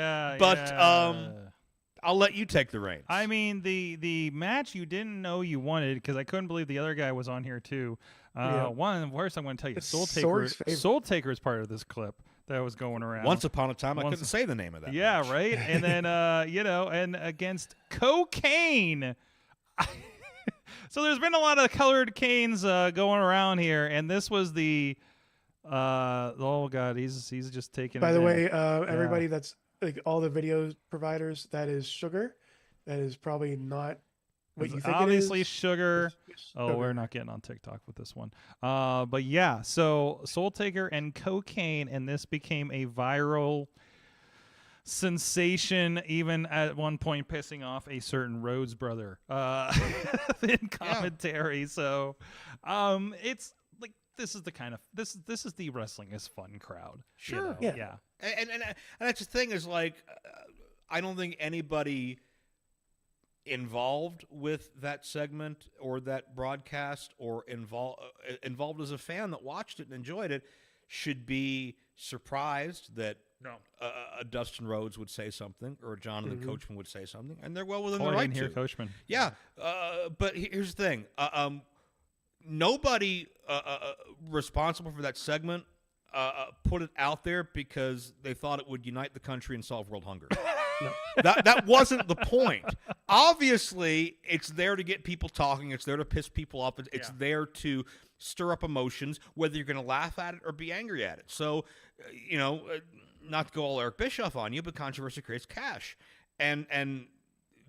I'll let you take the reins. I mean, the match you didn't know you wanted, because I couldn't believe the other guy was on here too. One, first I'm going to tell you, Soul Taker is part of this clip that was going around. Once upon a time, I couldn't say the name of that. Yeah, match. right. And then and against Cocaine. So there's been a lot of colored canes going around here, and this was the oh god, he's just taking. By the way, everybody that's like all the video providers, that is sugar. That is probably not what you think obviously it is. Sugar. Oh, we're not getting on TikTok with this one. But yeah, so Soul Taker and Cocaine, and this became a viral sensation, even at one point pissing off a certain Rhodes brother in commentary. Yeah. So it's like this is the kind of this is the wrestling is fun crowd. Sure. Yeah. And that's the thing is like I don't think anybody involved with that segment or that broadcast or involved as a fan that watched it and enjoyed it should be surprised that a Dustin Rhodes would say something or a Jonathan Coachman would say something, and they're well within their right to. Coachman. Yeah, but here's the thing: nobody responsible for that segment put it out there because they thought it would unite the country and solve world hunger. That wasn't the point. Obviously, it's there to get people talking. It's there to piss people off. It's there to stir up emotions, whether you're going to laugh at it or be angry at it. So, not to go all Eric Bischoff on you, but controversy creates cash. And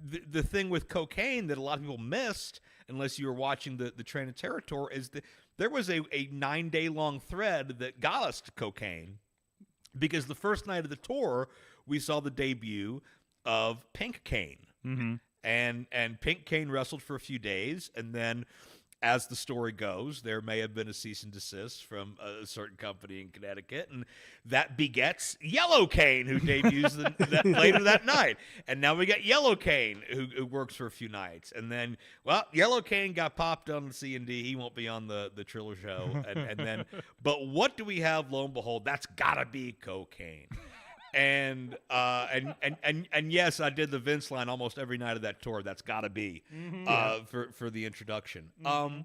the thing with Cocaine that a lot of people missed, unless you were watching the Train of Territory, is that there was a 9-day-long thread that got us to Cocaine, because the first night of the tour, we saw the debut of Pink Cane. And Pink Cane wrestled for a few days, and then, as the story goes, there may have been a cease and desist from a certain company in Connecticut, and that begets Yellow Cane, who debuts later that night. And now we got Yellow Cane, who works for a few nights. And then, Yellow Cane got popped on the C&D. He won't be on the Triller show. And then, but what do we have, lo and behold? That's got to be Cocaine. And yes, I did the Vince line almost every night of that tour. That's got to be for the introduction. But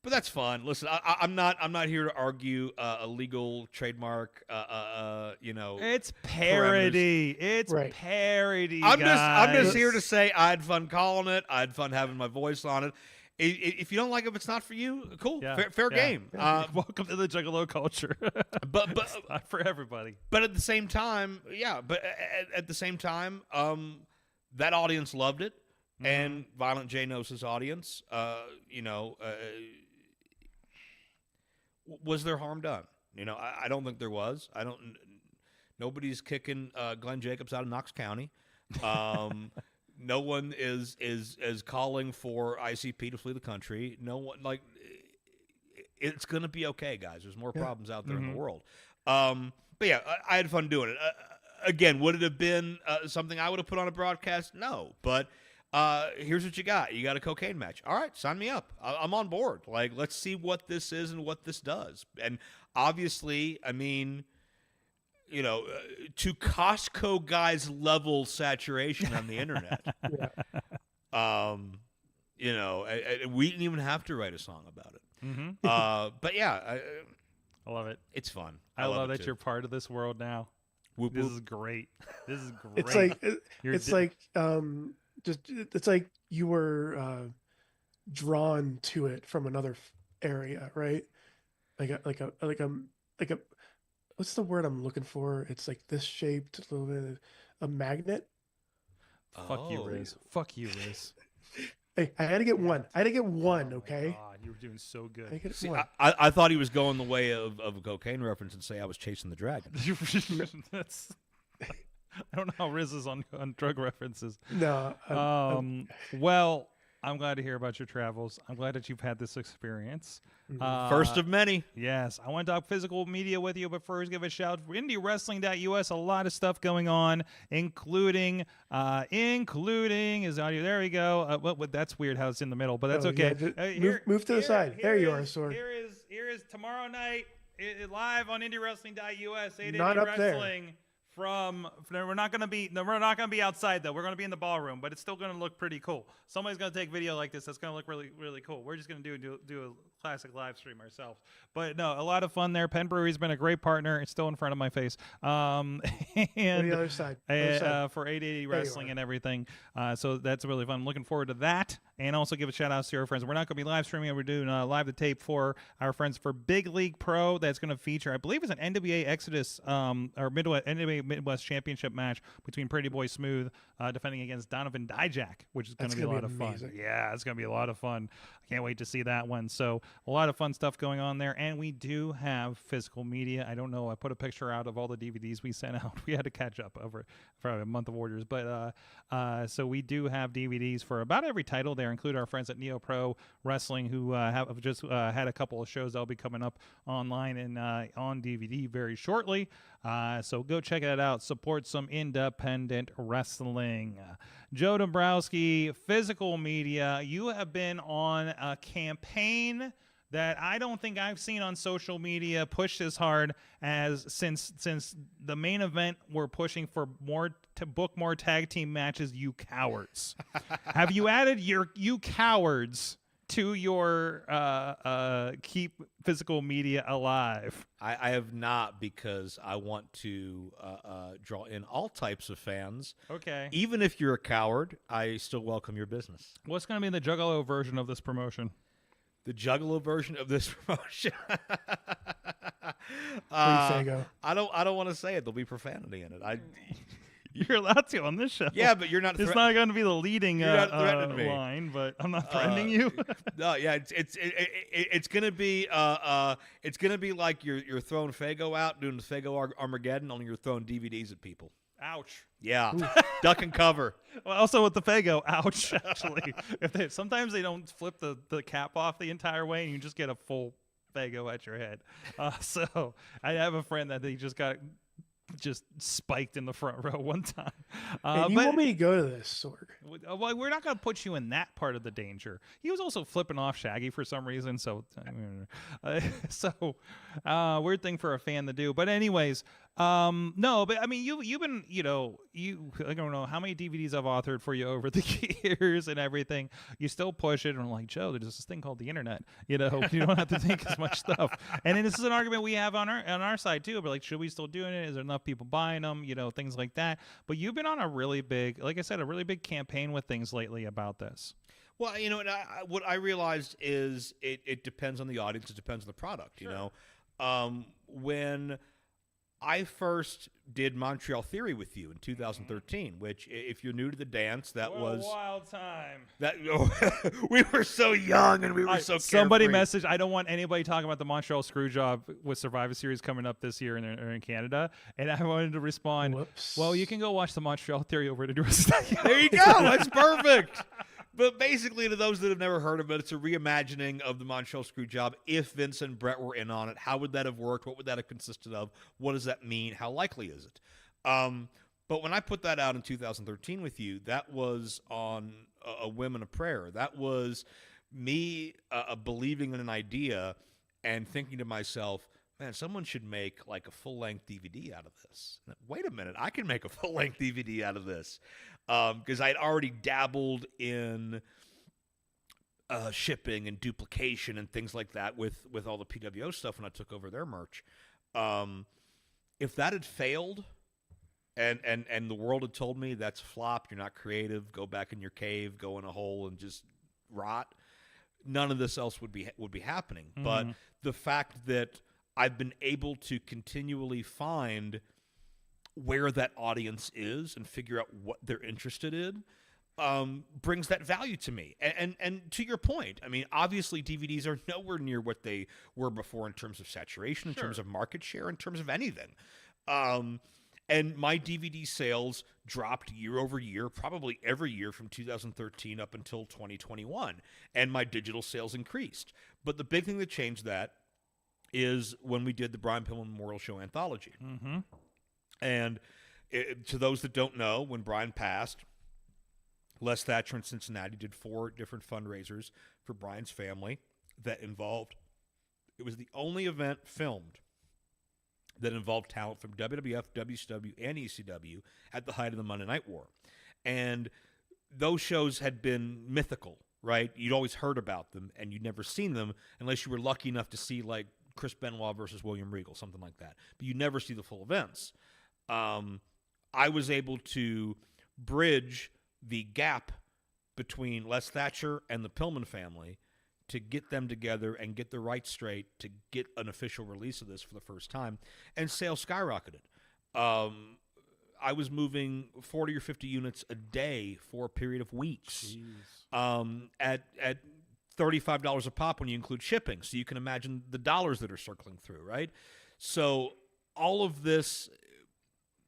that's fun. Listen, I'm not here to argue a legal trademark. It's parody. Parameters. It's parody. I'm just here to say I had fun calling it. I had fun having my voice on it. If you don't like it, if it's not for you, cool, fair game. Welcome to the Juggalo culture. but it's not for everybody. But at the same time, that audience loved it, and Violent J knows his audience. Was there harm done? I don't think there was. Nobody's kicking Glenn Jacobs out of Knox County. No one is calling for ICP to flee the country. No one, it's going to be okay, guys. There's more problems out there in the world. But yeah, I had fun doing it. Again, would it have been something I would have put on a broadcast? No. But here's what you got. You got a Cocaine match. All right, sign me up. I'm on board. Let's see what this is and what this does. And obviously, I mean, to Costco guys level saturation on the internet. We didn't even have to write a song about it. But yeah, I love it. It's fun. I love that you're part of this world now. Whoop, this whoop. is great. This is great. It's like just it's like you were drawn to it from another area, right? Like a what's the word I'm looking for? It's like this shaped, a little bit a magnet. Fuck you, Oh. Riz. Fuck you, Riz. Hey, I had to get one. I had to get one. Oh my Okay. God, you were doing so I had to good. get See, one. I thought he was going the way of a cocaine reference and say I was chasing the dragon. That's. I don't know how Riz is on drug references. No. Well, I'm glad to hear about your travels. I'm glad that you've had this experience. First of many. Yes, I want to talk physical media with you, but first give a shout for IndieWrestling.us. A lot of stuff going on, including is audio. There we go. Well, that's weird how it's in the middle, but that's okay. Move to the side. There you are, Sorg. Here is tomorrow night live on IndieWrestling.us. Not up there. Wrestling. We're not gonna be outside though. We're gonna be in the ballroom, but it's still gonna look pretty cool. Somebody's gonna take video like this. That's gonna look really, really cool. We're just gonna do a classic live stream ourselves. But no, a lot of fun there. Penn Brewery's been a great partner. It's still in front of my face. And the other side. For 880 Wrestling and everything. So that's really fun. I'm looking forward to that. And also give a shout out to our friends. We're not going to be live streaming. We're doing live to tape for our friends for Big League Pro. That's going to feature, I believe, it's an NWA Exodus or NWA Midwest Championship match between Pretty Boy Smooth defending against Donovan Dijak, which is going to be a lot of fun. Yeah, it's going to be a lot of fun. I can't wait to see that one. So a lot of fun stuff going on there. And we do have physical media. I don't know. I put a picture out of all the DVDs we sent out. We had to catch up over probably a month of orders. But so we do have DVDs for about every title there, include our friends at Neo Pro Wrestling who have just had a couple of shows that'll be coming up online and on DVD very shortly. So go check that out. Support some independent wrestling. Joe Dombrowski, physical media. You have been on a campaign that I don't think I've seen on social media pushed as hard as since the main event. We're pushing for to book more tag team matches. You cowards! Have you added you cowards to your keep physical media alive? I have not, because I want to draw in all types of fans. Okay. Even if you're a coward, I still welcome your business. What's going to be the Juggalo version of this promotion? The Juggalo version of this promotion. Fago. I don't want to say it. There'll be profanity in it. You're allowed to on this show. Yeah, but you're not. It's not going to be the leading not threatening me. line, but I'm not threatening you. No, yeah, it's gonna be like you're throwing Fago out, doing the Fago Armageddon, only you're throwing DVDs at people. Ouch. Yeah, duck and cover. Well, also with the Fago, ouch. Actually, sometimes they don't flip the cap off the entire way, and you just get a full Fago at your head. So I have a friend that he just got spiked in the front row one time. And you want me to go to this, Sorg? Well, we're not going to put you in that part of the danger. He was also flipping off Shaggy for some reason, so weird thing for a fan to do. But anyways, no, but I mean, you've been, I don't know how many DVDs I've authored for you over the years and everything. You still push it, and I'm like, Joe, there's this thing called the internet. You don't have to think as much stuff. And then this is an argument we have on our side too. But like, should we still doing it? Is there enough people buying them? Things like that. But you've been on a really big, like I said, a really big campaign with things lately about this. Well, what I realized is it depends on the audience. It depends on the product. Sure. When I first did Montreal Theory with you in 2013, which, if you're new to the dance, that was a wild time. That we were so young and we were so carefree. Somebody messaged, I don't want anybody talking about the Montreal Screwjob with Survivor Series coming up this year in Canada. And I wanted to respond, Whoops. Well, you can go watch the Montreal Theory over to do There you go. That's perfect. But basically, to those that have never heard of it, it's a reimagining of the Montreal Screwjob. If Vince and Brett were in on it, how would that have worked? What would that have consisted of? What does that mean? How likely is it? But when I put that out in 2013 with you, that was on a whim and a prayer. That was me believing in an idea and thinking to myself, man, someone should make like a full-length DVD out of this. Wait a minute, I can make a full-length DVD out of this. Because I'd already dabbled in shipping and duplication and things like that with all the PWO stuff when I took over their merch. If that had failed, And the world had told me that's flop. You're not creative. Go back in your cave. Go in a hole and just rot. None of this else would be happening. But the fact that I've been able to continually find where that audience is and figure out what they're interested in brings that value to me. And to your point, I mean, obviously DVDs are nowhere near what they were before in terms of saturation, in terms of market share, in terms of anything. And my DVD sales dropped year over year, probably every year from 2013 up until 2021. And my digital sales increased. But the big thing that changed that is when we did the Brian Pillman Memorial Show anthology. And to those that don't know, when Brian passed, Les Thatcher in Cincinnati did 4 different fundraisers for Brian's family that involved, it was the only event filmed that involved talent from WWF, WCW, and ECW at the height of the Monday Night War. And those shows had been mythical, right? You'd always heard about them, and you'd never seen them unless you were lucky enough to see, like, Chris Benoit versus William Regal, something like that. But you never see the full events. I was able to bridge the gap between Les Thatcher and the Pillman family to get them together and get the rights straight to get an official release of this for the first time, and sales skyrocketed. I was moving 40 or 50 units a day for a period of weeks at $35 a pop when you include shipping. So you can imagine the dollars that are circling through, right? So all of this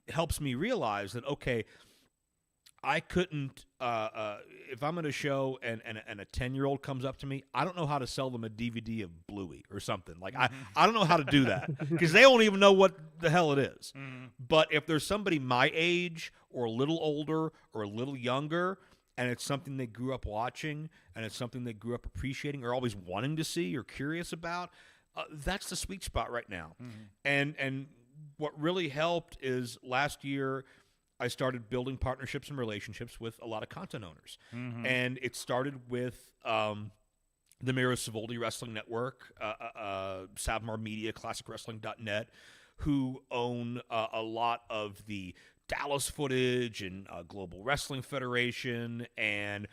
helps me realize that, okay, I couldn't, if I'm at a show and a 10-year-old comes up to me, I don't know how to sell them a DVD of Bluey or something. Like, I don't know how to do that because they don't even know what the hell it is. But if there's somebody my age or a little older or a little younger, and it's something they grew up watching and it's something they grew up appreciating or always wanting to see or curious about, that's the sweet spot right now. And what really helped is last year I started building partnerships and relationships with a lot of content owners. And it started with the Miro Savoldi Wrestling Network, Savmar Media, ClassicWrestling.net, who own a lot of the Dallas footage and Global Wrestling Federation and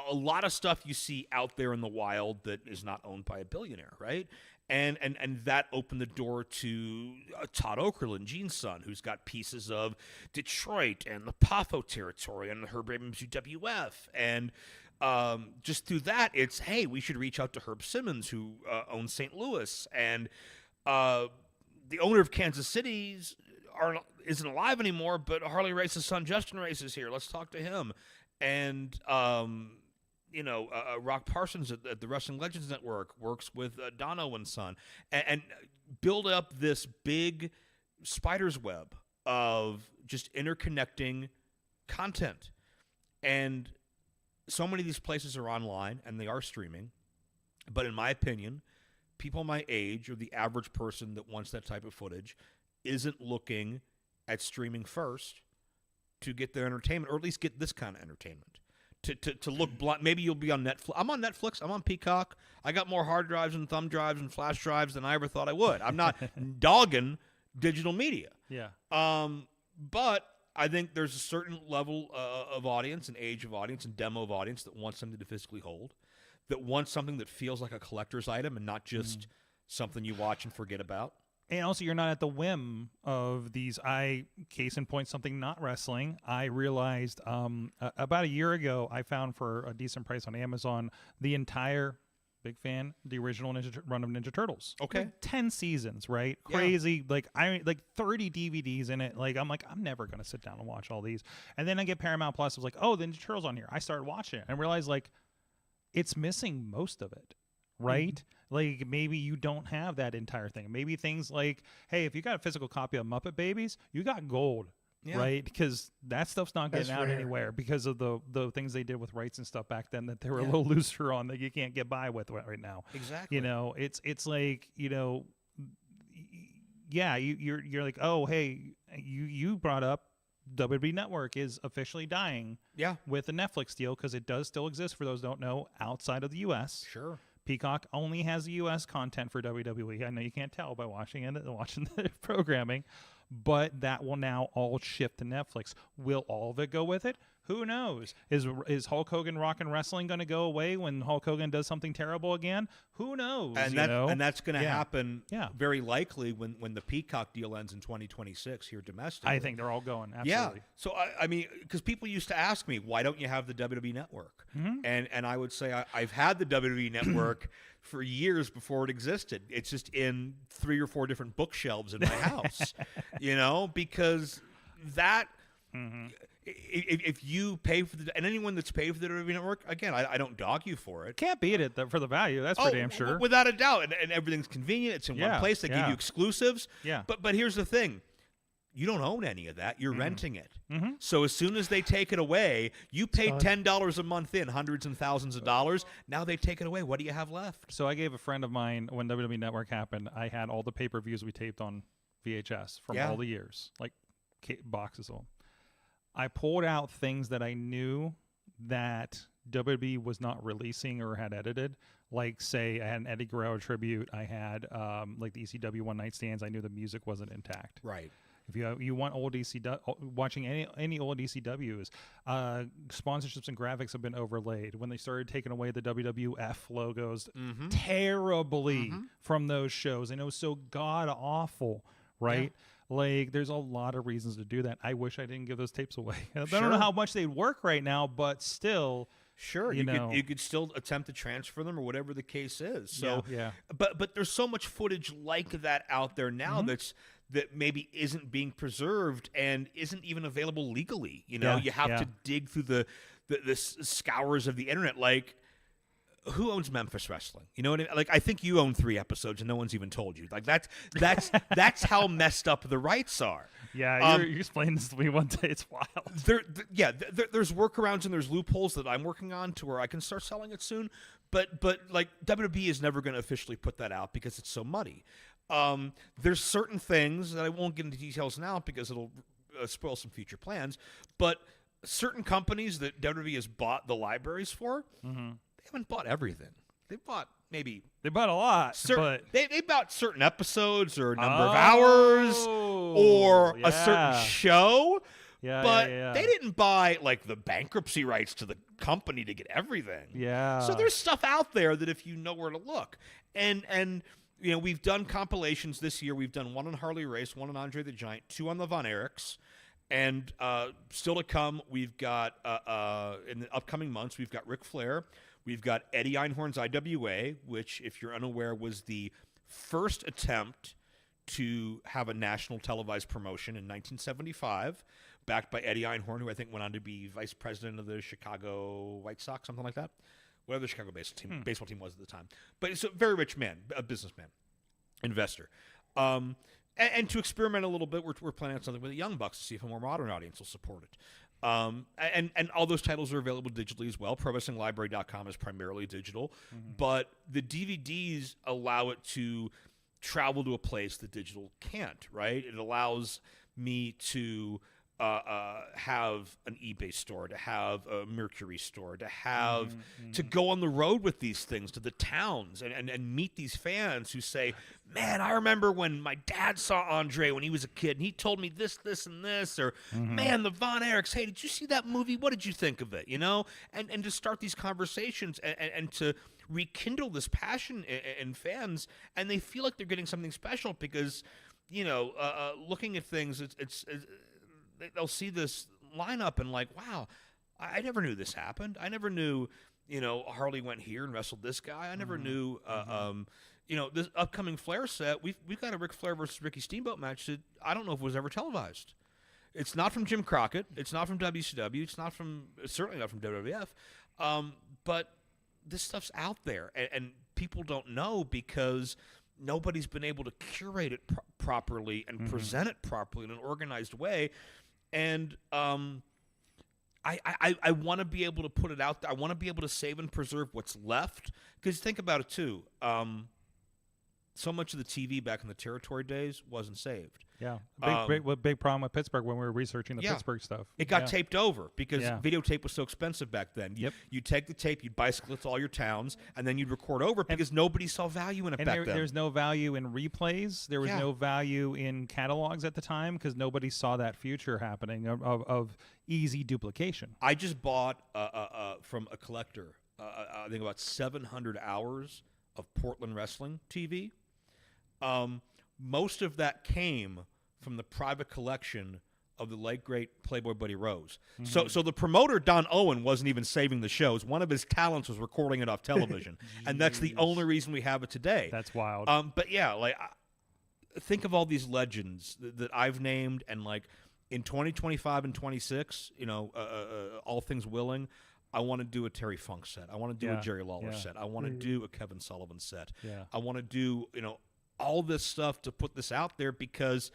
a lot of stuff you see out there in the wild that is not owned by a billionaire, right? And that opened the door to Todd Okerlund, Gene's son, who's got pieces of Detroit and the PAFO territory and the Herb Abrams UWF. And just through that, it's, hey, we should reach out to Herb Simmons, who owns St. Louis. And the owner of Kansas City isn't alive anymore, but Harley Race's son, Justin Race, is here. Let's talk to him. And Rock Parsons at the Wrestling Legends Network works with Dono and Son, and build up this big spider's web of just interconnecting content. And so many of these places are online, and they are streaming. But in my opinion, people my age or the average person that wants that type of footage isn't looking at streaming first to get their entertainment, or at least get this kind of entertainment. To look blind. Maybe you'll be on Netflix. I'm on Netflix. I'm on Peacock. I got more hard drives and thumb drives and flash drives than I ever thought I would. I'm not dogging digital media. Yeah. But I think there's a certain level of audience and age of audience and demo of audience that wants something to physically hold, that wants something that feels like a collector's item and not just something you watch and forget about. And also, you're not at the whim of these. Case in point, something not wrestling. I realized about a year ago, I found for a decent price on Amazon the entire, big fan, the original run of Ninja Turtles. Okay. Like 10 seasons, right? Yeah. Crazy. Like 30 DVDs in it. Like, I'm never gonna sit down and watch all these. And then I get Paramount Plus. I was like, oh, the Ninja Turtles on here. I started watching it and realized like it's missing most of it. Right? Like, maybe you don't have that entire thing. Maybe things like, hey, if you got a physical copy of Muppet Babies, you got gold, right? Because that stuff's not getting out anywhere because of the things they did with rights and stuff back then that they were a little looser on that you can't get by with right now. Exactly. It's like, you're like, oh, hey, you brought up WWE Network is officially dying with the Netflix deal because it does still exist, for those who don't know, outside of the U.S. Sure. Peacock only has U.S. content for WWE. I know you can't tell by watching the programming, but that will now all shift to Netflix. Will all of it go with it? Who knows? Is Hulk Hogan Rock and Wrestling going to go away when Hulk Hogan does something terrible again? Who knows? And that's going to happen Yeah. very likely when the Peacock deal ends in 2026 here domestically. I think they're all going. Absolutely. Yeah. So I mean, because people used to ask me, why don't you have the WWE Network? And I would say I've had the WWE Network for years before it existed. It's just in 3 or 4 different bookshelves in my house, because that. If you pay for and anyone that's paid for the WWE Network, again, I don't dog you for it. Can't beat it for the value. That's for damn sure. Without a doubt. And everything's convenient. It's in one place. They give you exclusives. Yeah. But here's the thing. You don't own any of that. You're renting it. So as soon as they take it away, you paid $10 a month in, hundreds and thousands of dollars. Now they take it away. What do you have left? So I gave a friend of mine, when WWE Network happened, I had all the pay-per-views we taped on VHS from all the years, like boxes of them. I pulled out things that I knew that WWE was not releasing or had edited. Like, say, I had an Eddie Guerrero tribute. I had like the ECW One Night Stands. I knew the music wasn't intact. Right. If you want old ECW, watching any old ECWs, sponsorships and graphics have been overlaid. When they started taking away the WWF logos terribly from those shows, and it was so god awful, right? Yeah. Like, there's a lot of reasons to do that. I wish I didn't give those tapes away. I don't know how much they'd work right now, but still. Sure, you could still attempt to transfer them or whatever the case is. So, yeah. But there's so much footage like that out there now that maybe isn't being preserved and isn't even available legally. You have to dig through the scours of the internet. Like, who owns Memphis Wrestling? You know what I mean? Like, I think you own 3 episodes and no one's even told you. Like, that's how messed up the rights are. Yeah, you explained this to me one day. It's wild. There's workarounds and there's loopholes that I'm working on to where I can start selling it soon. But like, WWE is never going to officially put that out because it's so muddy. There's certain things that I won't get into details now because it'll spoil some future plans. But certain companies that WWE has bought the libraries for, they haven't bought everything. They bought a lot. They bought certain episodes or a number of hours or a certain show. But they didn't buy like the bankruptcy rights to the company to get everything. Yeah. So there's stuff out there that if you know where to look. And we've done compilations this year. We've done 1 on Harley Race, 1 on Andre the Giant, 2 on the Von Erichs. And still to come, we've got in the upcoming months, we've got Ric Flair. We've got Eddie Einhorn's IWA, which, if you're unaware, was the first attempt to have a national televised promotion in 1975, backed by Eddie Einhorn, who I think went on to be vice president of the Chicago White Sox, something like that. Whatever the Chicago baseball team was at the time. But he's a very rich man, a businessman, investor. And to experiment a little bit, we're planning on something with the Young Bucks to see if a more modern audience will support it. And all those titles are available digitally as well. ProWrestlingLibrary.com is primarily digital, but the DVDs allow it to travel to a place that digital can't, right? It allows me to have an eBay store, to have a Mercury store, to have to go on the road with these things to the towns and meet these fans who say, man, I remember when my dad saw Andre when he was a kid and he told me this, and this, or man, the Von Erichs, hey, did you see that movie? What did you think of it? And to start these conversations and to rekindle this passion in fans, and they feel like they're getting something special because, looking at things, it's they'll see this lineup and like, wow, I never knew this happened. I never knew, Harley went here and wrestled this guy. I never knew, this upcoming Flair set. We've got a Ric Flair versus Ricky Steamboat match that I don't know if it was ever televised. It's not from Jim Crockett. It's not from WCW. It's certainly not from WWF. But this stuff's out there, and people don't know because nobody's been able to curate it properly and present it properly in an organized way. And I want to be able to put it out there. I want to be able to save and preserve what's left. Because think about it, too. so much of the TV back in the territory days wasn't saved. Yeah, big problem with Pittsburgh when we were researching the Pittsburgh stuff. It got taped over because Yeah. videotape was so expensive back then. Yep. You'd take the tape, you'd bicycle it to all your towns, and then you'd record over it because nobody saw value in it And back then. there's no value in replays. There was Yeah. no value in catalogs at the time because nobody saw that future happening of easy duplication. I just bought from a collector, I think about 700 hours of Portland wrestling TV. Most of that came from the private collection of the late great Playboy Buddy Rose. So the promoter Don Owen wasn't even saving the shows. One of his talents was recording it off television, and that's the only reason we have it today. That's wild. But yeah, like think of all these legends that I've named, and like in 2025 and 26, all things willing, I want to do a Terry Funk set. I want to do a Jerry Lawler set. I want to do a Kevin Sullivan set. Yeah. I want to do all this stuff to put this out there because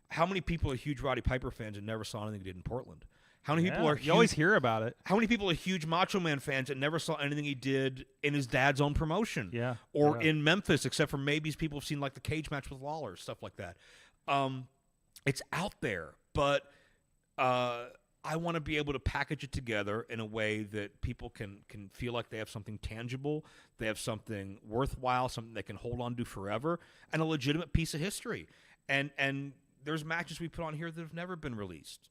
how many people are huge Roddy Piper fans and never saw anything he did in Portland? How many people are you always hear about it. How many people are huge Macho Man fans and never saw anything he did in his dad's own promotion? Yeah. Or in Memphis, except for maybe people have seen like the cage match with Lawler, stuff like that. It's out there, but I want to be able to package it together in a way that people can feel like they have something tangible, they have something worthwhile, something they can hold on to forever, and a legitimate piece of history. And there's matches we put on here that have never been released.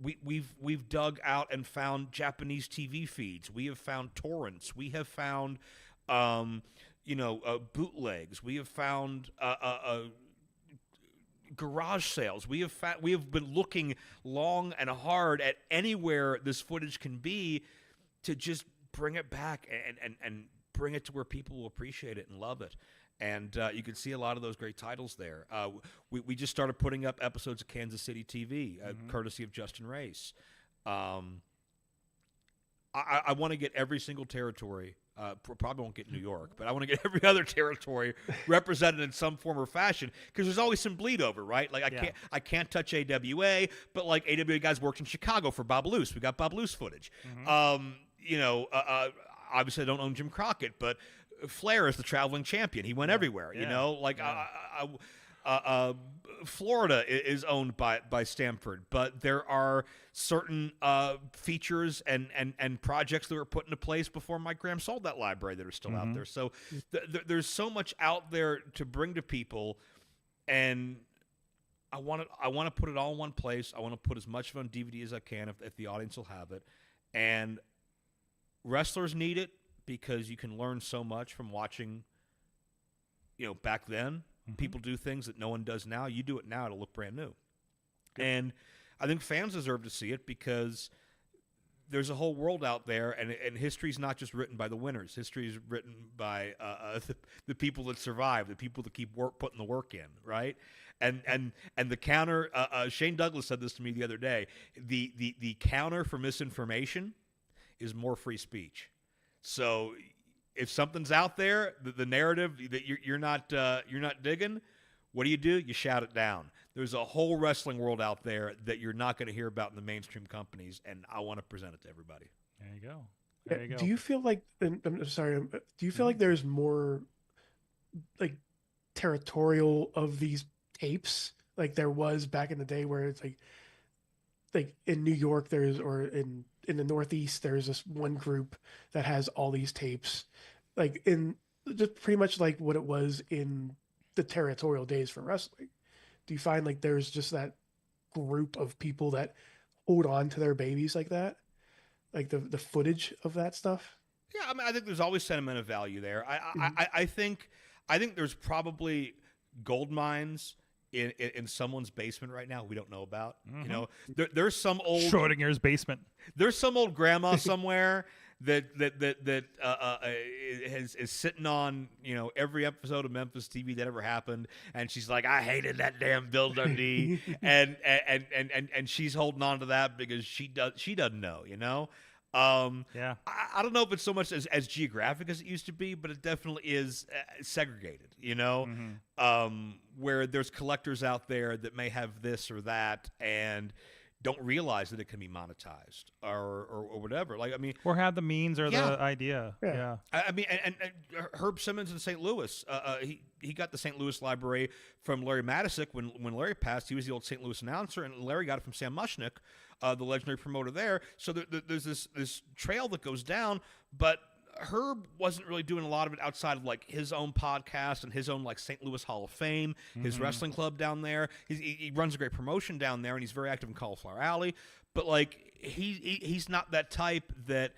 We've dug out and found Japanese TV feeds. We have found torrents. We have found bootlegs. We have found garage sales. We have been looking long and hard at anywhere this footage can be to just bring it back and bring it to where people will appreciate it and love it. And you can see a lot of those great titles there. We just started putting up episodes of Kansas City TV, courtesy of Justin Race. I want to get every single territory. Probably won't get New York, but I want to get every other territory represented in some form or fashion because there's always some bleed over, right? Like I can't touch AWA, but like AWA guys worked in Chicago for Bob Luce. We got Bob Luce footage. Obviously I don't own Jim Crockett, but Flair is the traveling champion. He went everywhere, Florida is owned by Stamford, but there are certain features and projects that were put into place before Mike Graham sold that library that are still out there. So there's so much out there to bring to people, and I want to put it all in one place. I want to put as much of it on DVD as I can if the audience will have it. And wrestlers need it because you can learn so much from watching, back then. People do things that no one does now. You do it now, it'll look brand new. And I think fans deserve to see it because there's a whole world out there, and history's not just written by the winners. History is written by the people that survive, the people that keep putting the work in, right? And the counter, Shane Douglas said this to me the other day, the counter for misinformation is more free speech. So if something's out there, the narrative that you're not digging, what do? You shout it down. There's a whole wrestling world out there that you're not going to hear about in the mainstream companies, and I want to present it to everybody. There you go. There you go. Do you feel like? I'm sorry. Do you feel like there's more, like, territorial of these tapes, like there was back in the day, where it's like in New York, or in the Northeast, there's this one group that has all these tapes, like in just pretty much like what it was in the territorial days for wrestling. Do you find like there's just that group of people that hold on to their babies like that, like the footage of that stuff? Yeah, I mean, I think there's always sentimental value there. I think there's probably gold mines in someone's basement right now we don't know about. There's some old Schrodinger's basement. There's some old grandma somewhere that is sitting on every episode of Memphis TV that ever happened, and she's like, I hated that damn Bill Dundee, and she's holding on to that because she doesn't know. Yeah. I don't know if it's so much as geographic as it used to be, but it definitely is segregated, where there's collectors out there that may have this or that and don't realize that it can be monetized or whatever. Like, I mean, or have the means or Yeah. the idea. Yeah. Yeah. I mean, and Herb Simmons in St. Louis, he got the St. Louis library from Larry Matisick when Larry passed. He was the old St. Louis announcer, and Larry got it from Sam Mushnick, the legendary promoter there. So there's this trail that goes down, but Herb wasn't really doing a lot of it outside of like his own podcast and his own like St. Louis Hall of Fame, his wrestling club down there. He runs a great promotion down there, and he's very active in Cauliflower Alley. But like he's not that type that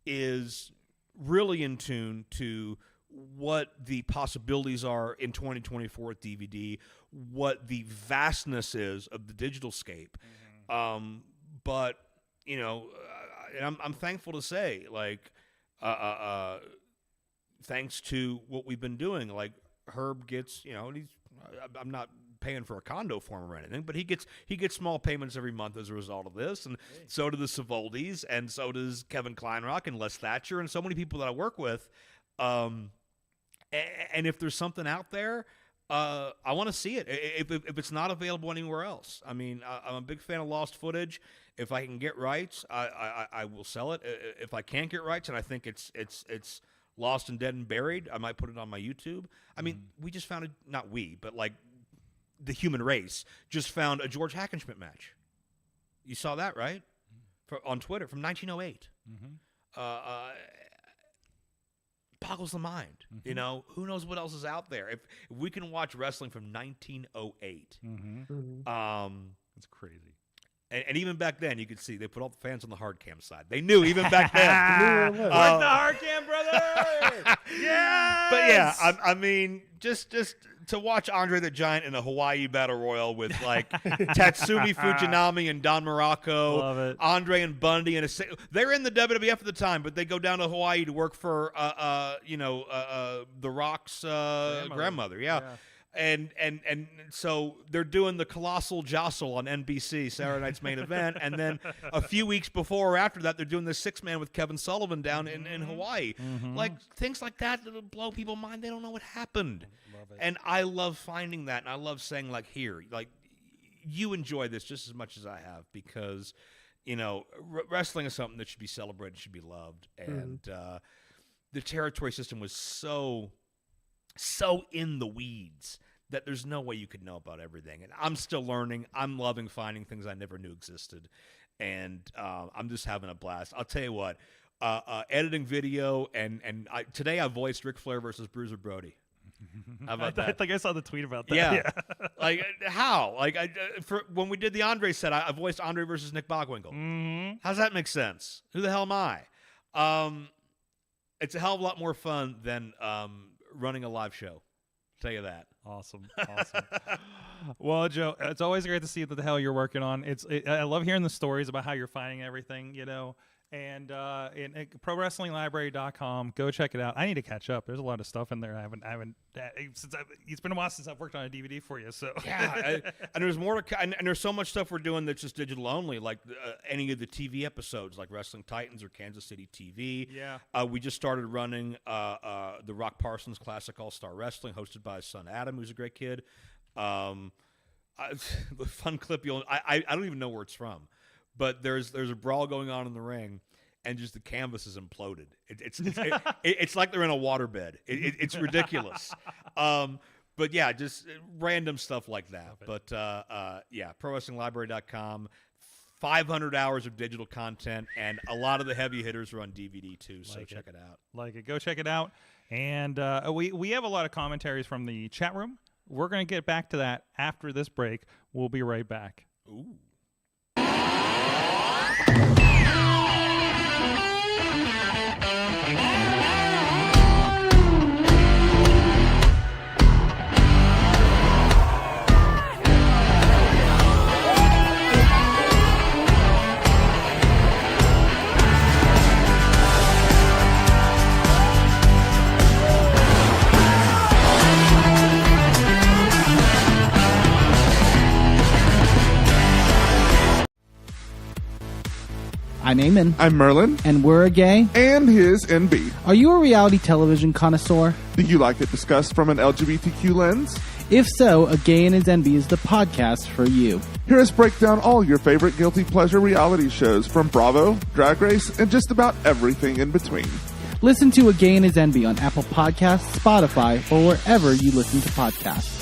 is really in tune to what the possibilities are in 2024 with DVD, what the vastness is of the digital scape. But you know, and I'm thankful to say, like, thanks to what we've been doing, like Herb gets, you know, and I'm not paying for a condo for him or anything, but he gets small payments every month as a result of this, and so do the Savoldis, and so does Kevin Kleinrock and Les Thatcher, and so many people that I work with. And if there's something out there, I want to see it. If it's not available anywhere else, I mean, I'm a big fan of lost footage. If I can get rights, I will sell it. If I can't get rights, and I think it's lost and dead and buried, I might put it on my YouTube. I mean, we just found not we, but like the human race just found a George Hackenschmidt match. You saw that, right? On Twitter from 1908. Boggles the mind. You know, who knows what else is out there? If we can watch wrestling from 1908, It's crazy. and even back then, you could see they put all the fans on the hard cam side. They knew even back then. With the hard cam, brother. Yeah. But yeah, I mean, just to watch Andre the Giant in a Hawaii Battle Royal with like Tatsumi Fujinami and Don Morocco, Love it. Andre and Bundy, and they're in the WWF at the time, but they go down to Hawaii to work for The Rock's grandmother. Yeah. And so they're doing the Colossal Jostle on NBC, Saturday Night's Main Event, and then a few weeks before or after that, they're doing the 6-man with Kevin Sullivan down in Hawaii. Like, things like that that'll blow people's mind. They don't know what happened. Love it. And I love finding that, and I love saying, like, here, like, you enjoy this just as much as I have, because, you know, wrestling is something that should be celebrated, should be loved, and the territory system was so in the weeds that there's no way you could know about everything. And I'm still learning. I'm loving finding things I never knew existed. And I'm just having a blast. I'll tell you what, editing video, and today I voiced Ric Flair versus Bruiser Brody. How about that? I think I saw the tweet about that. Yeah. Like, how? Like, when we did the Andre set, I voiced Andre versus Nick Bockwinkel. How's that make sense? Who the hell am I? It's a hell of a lot more fun than running a live show. Tell you that. Awesome. Well, Joe, it's always great to see what the hell you're working on. I love hearing the stories about how you're finding everything, you know. And ProWrestlingLibrary.com, go check it out. I need to catch up. There's a lot of stuff in there. It's been a while since I've worked on a DVD for you. So yeah, and there's more to, and there's so much stuff we're doing that's just digital only, like any of the TV episodes, like Wrestling Titans or Kansas City TV. Yeah, we just started running the Rock Parsons Classic All Star Wrestling, hosted by his son Adam, who's a great kid. The fun clip I don't even know where it's from. But there's a brawl going on in the ring, and just the canvas is imploded. It's like they're in a waterbed. It's ridiculous. But yeah, just random stuff like that. But yeah, ProWrestlingLibrary.com, 500 hours of digital content, and a lot of the heavy hitters are on DVD too. So check it out. Go check it out. And we have a lot of commentaries from the chat room. We're going to get back to that after this break. We'll be right back. Ooh. I'm Eamon. I'm Merlin. And we're a gay. And his NB. Are you a reality television connoisseur? Do you like it discussed from an LGBTQ lens? If so, A Gay and His Envy is the podcast for you. Hear us break down all your favorite guilty pleasure reality shows from Bravo, Drag Race, and just about everything in between. Listen to A Gay and His Envy on Apple Podcasts, Spotify, or wherever you listen to podcasts.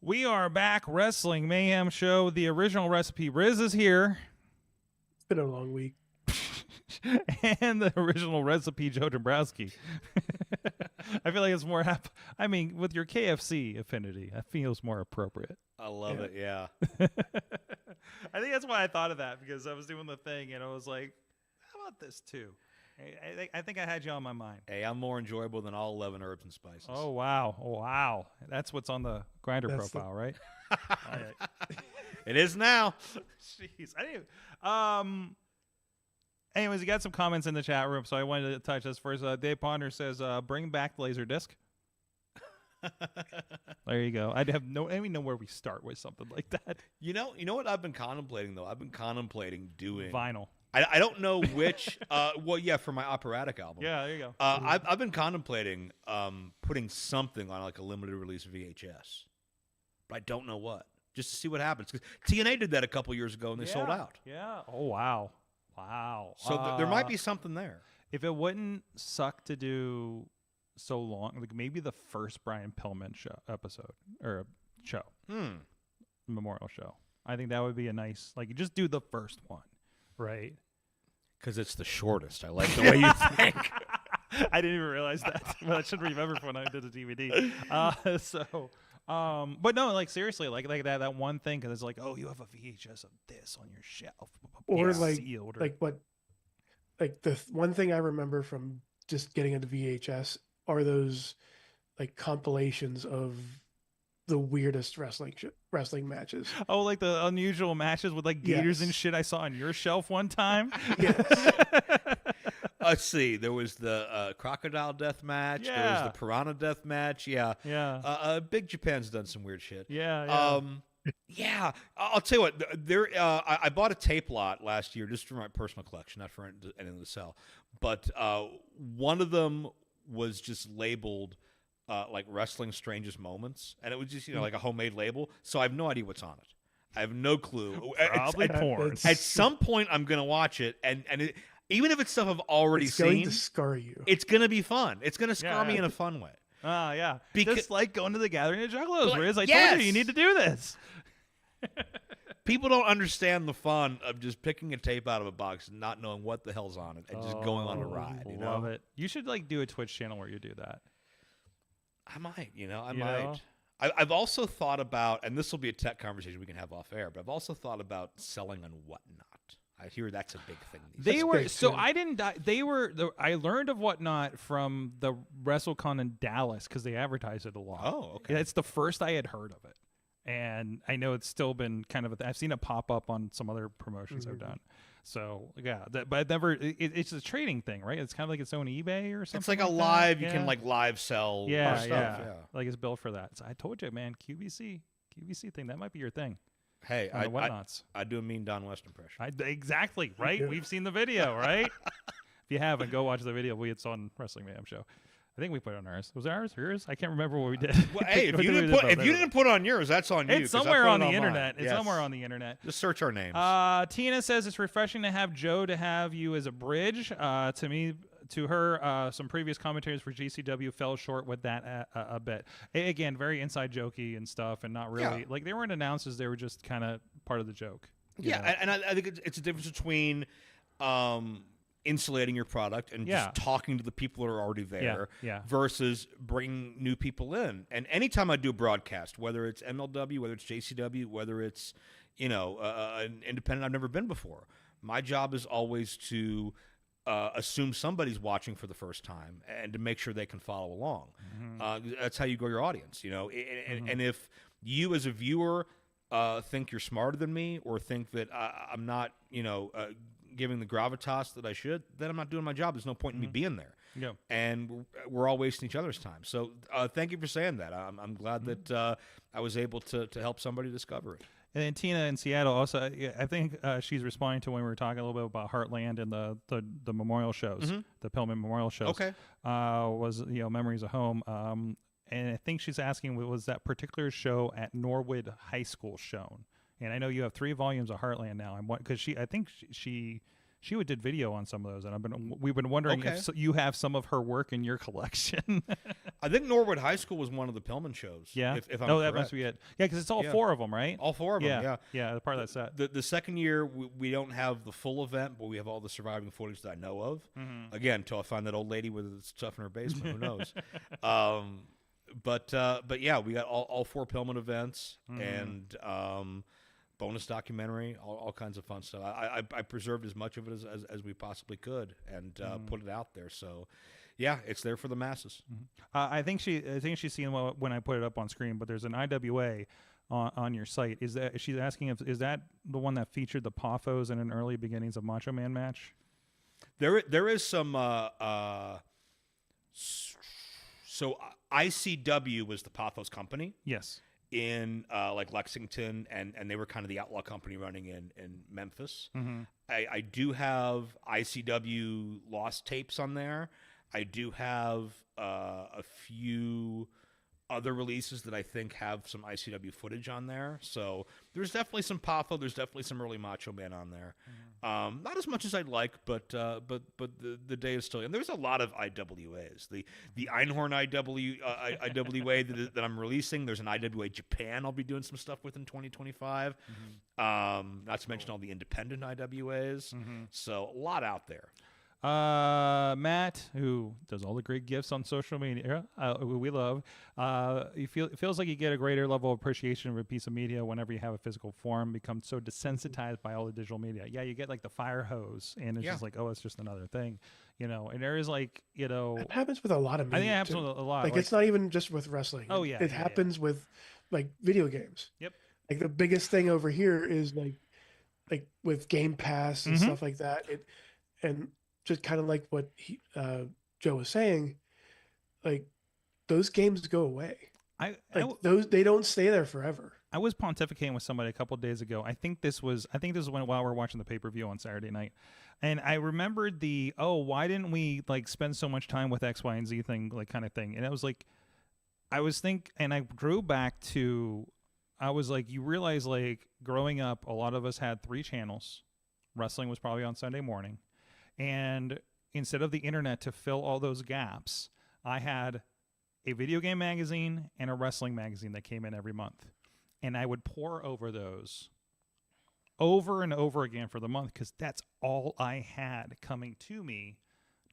We are back, Wrestling Mayhem Show. The original recipe, Riz is here. It's been a long week. And the original recipe, Joe Dombrowski. I feel like it's more with your KFC affinity, that feels more appropriate. I love it, yeah. I think that's why I thought of that, because I was doing the thing and I was like, how about this too? I think I had you on my mind. Hey, I'm more enjoyable than all 11 herbs and spices. Oh, wow. Oh, wow. That's what's on the grinder profile, right? It is now. Jeez. Anyways, you got some comments in the chat room, so I wanted to touch this first. Dave Ponder says, bring back Laserdisc. There you go. I don't even know where we start with something like that. You know what I've been contemplating, though? I've been contemplating doing vinyl. I don't know which. Well, yeah, for my operatic album. Yeah, there you go. I've been contemplating putting something on like a limited release VHS, but I don't know what. Just to see what happens. Because TNA did that a couple years ago and they sold out. Yeah. Oh wow. Wow. So there might be something there. If it wouldn't suck to do so long, like maybe the first Brian Pillman show memorial show. I think that would be a nice, like, just do the first one. Right, because it's the shortest. I like the way you think. I didn't even realize that, but I should remember when I did the DVD. But no, like seriously, like that one thing, because it's like, oh, you have a VHS of this on your shelf, or the one thing I remember from just getting into VHS are those like compilations of the weirdest wrestling matches. Oh, like the unusual matches with like gators and shit I saw on your shelf one time. Yes. Let's see. There was the crocodile death match. Yeah. There was the piranha death match. Yeah. Yeah. Big Japan's done some weird shit. Yeah. Yeah. I'll tell you what. I bought a tape lot last year just for my personal collection, not for anything to sell. But one of them was just labeled like Wrestling Strangest Moments, and it was just like a homemade label, so I have no idea what's on it. I have no clue. Probably porn. At some point, I'm gonna watch it, and even if it's stuff I've already seen, it's going to scar you. It's gonna be fun. It's gonna scar me in a fun way. Yeah. Just like going to the Gathering of Juggalos, Riz. I yes! told you need to do this. People don't understand the fun of just picking a tape out of a box and not knowing what the hell's on it and just going on a ride. You Love know it. You should like do a Twitch channel where you do that. I might, I might. I've also thought about, and this will be a tech conversation we can have off air, but I've also thought about selling on Whatnot. I hear that's a big thing these days. I didn't die. I learned of Whatnot from the WrestleCon in Dallas because they advertise it a lot. Oh, okay. It's the first I had heard of it. And I know it's still been kind of, I've seen it pop up on some other promotions I've done. So yeah, but I've never. It's a trading thing, right? It's kind of like its own eBay or something. It's like a live. live. You can like live sell. Stuff. Yeah. Like it's built for that. So I told you, man. QVC thing. That might be your thing. Hey, I do a mean Don West impression. Exactly right. We've seen the video, right? If you haven't, go watch the video. It's on Wrestling Mayhem Show. I think we put it on ours. Was it ours or yours? I can't remember what we did. Well, hey, if you didn't put it on yours, that's on you. It's 'cause I somewhere put it on the mine. internet. It's Yes. somewhere on the internet. Just search our names. Tina says it's refreshing to have Joe to have you as a bridge. To her, some previous commentators for GCW fell short with that a bit. Again, very inside jokey and stuff, and not really like they weren't announcers. They were just kind of part of the joke. Yeah, and I think it's a difference between insulating your product and just talking to the people that are already there versus bringing new people in. And anytime I do a broadcast, whether it's MLW, whether it's JCW, whether it's, an independent I've never been before, my job is always to assume somebody's watching for the first time and to make sure they can follow along. That's how you grow your audience, and if you as a viewer think you're smarter than me or think that I'm not, giving the gravitas that I should, then I'm not doing my job. There's no point in me being there. Yeah. And we're all wasting each other's time. So thank you for saying that. I'm glad that I was able to help somebody discover it. And then Tina in Seattle also, I think she's responding to when we were talking a little bit about Heartland and the memorial shows, the Pillman memorial shows. Okay. Was Memories of Home. And I think she's asking, was that particular show at Norwood High School shown? And I know you have 3 volumes of Heartland now. Because I think she did video on some of those, and we've been wondering if you have some of her work in your collection. I think Norwood High School was one of the Pillman shows. Yeah. If I'm that correct. must be it. Yeah, because it's all 4 of them, right? All 4 of them. Yeah. Part of that set. The second year we don't have the full event, but we have all the surviving footage that I know of. Again, until I find that old lady with stuff in her basement, who knows? But yeah, we got all 4 Pillman events and bonus documentary, all kinds of fun stuff. I preserved as much of it as we possibly could and put it out there. So, yeah, it's there for the masses. I think she's seen when I put it up on screen. But there's an IWA on your site. She's asking is that the one that featured the Poffos in an early beginnings of Macho Man match? There is some. So ICW was the Poffos company. Yes. In like Lexington, and they were kind of the outlaw company running in Memphis. I do have ICW lost tapes on there. I do have a few other releases that I think have some ICW footage on there. So there's definitely some Poffo. There's definitely some early Macho Man on there. Not as much as I'd like, but the day is still. And there's a lot of IWAs. The Einhorn IWA that I'm releasing. There's an IWA Japan I'll be doing some stuff with in 2025. Not to mention all the independent IWAs. So a lot out there. Matt, who does all the great gifts on social media, who we love, it feels like you get a greater level of appreciation of a piece of media whenever you have a physical form. Become so desensitized by all the digital media. Yeah, you get like the fire hose, and it's just like, oh, it's just another thing, And there is like, it happens with a lot of media. I think it happens with a lot. Like it's not even just with wrestling. Oh yeah, it happens with like video games. Yep. Like the biggest thing over here is like with Game Pass and stuff like that. And just kind of like what Joe was saying, like those games go away. They don't stay there forever. I was pontificating with somebody a couple of days ago. I think this was when while we were watching the pay-per-view on Saturday night, and I remembered why didn't we like spend so much time with X, Y, and Z thing, like kind of thing. And I was like, and I drew back to, I was like, you realize like growing up, a lot of us had 3 channels. Wrestling was probably on Sunday morning. And instead of the internet to fill all those gaps, I had a video game magazine and a wrestling magazine that came in every month. And I would pore over those over and over again for the month because that's all I had coming to me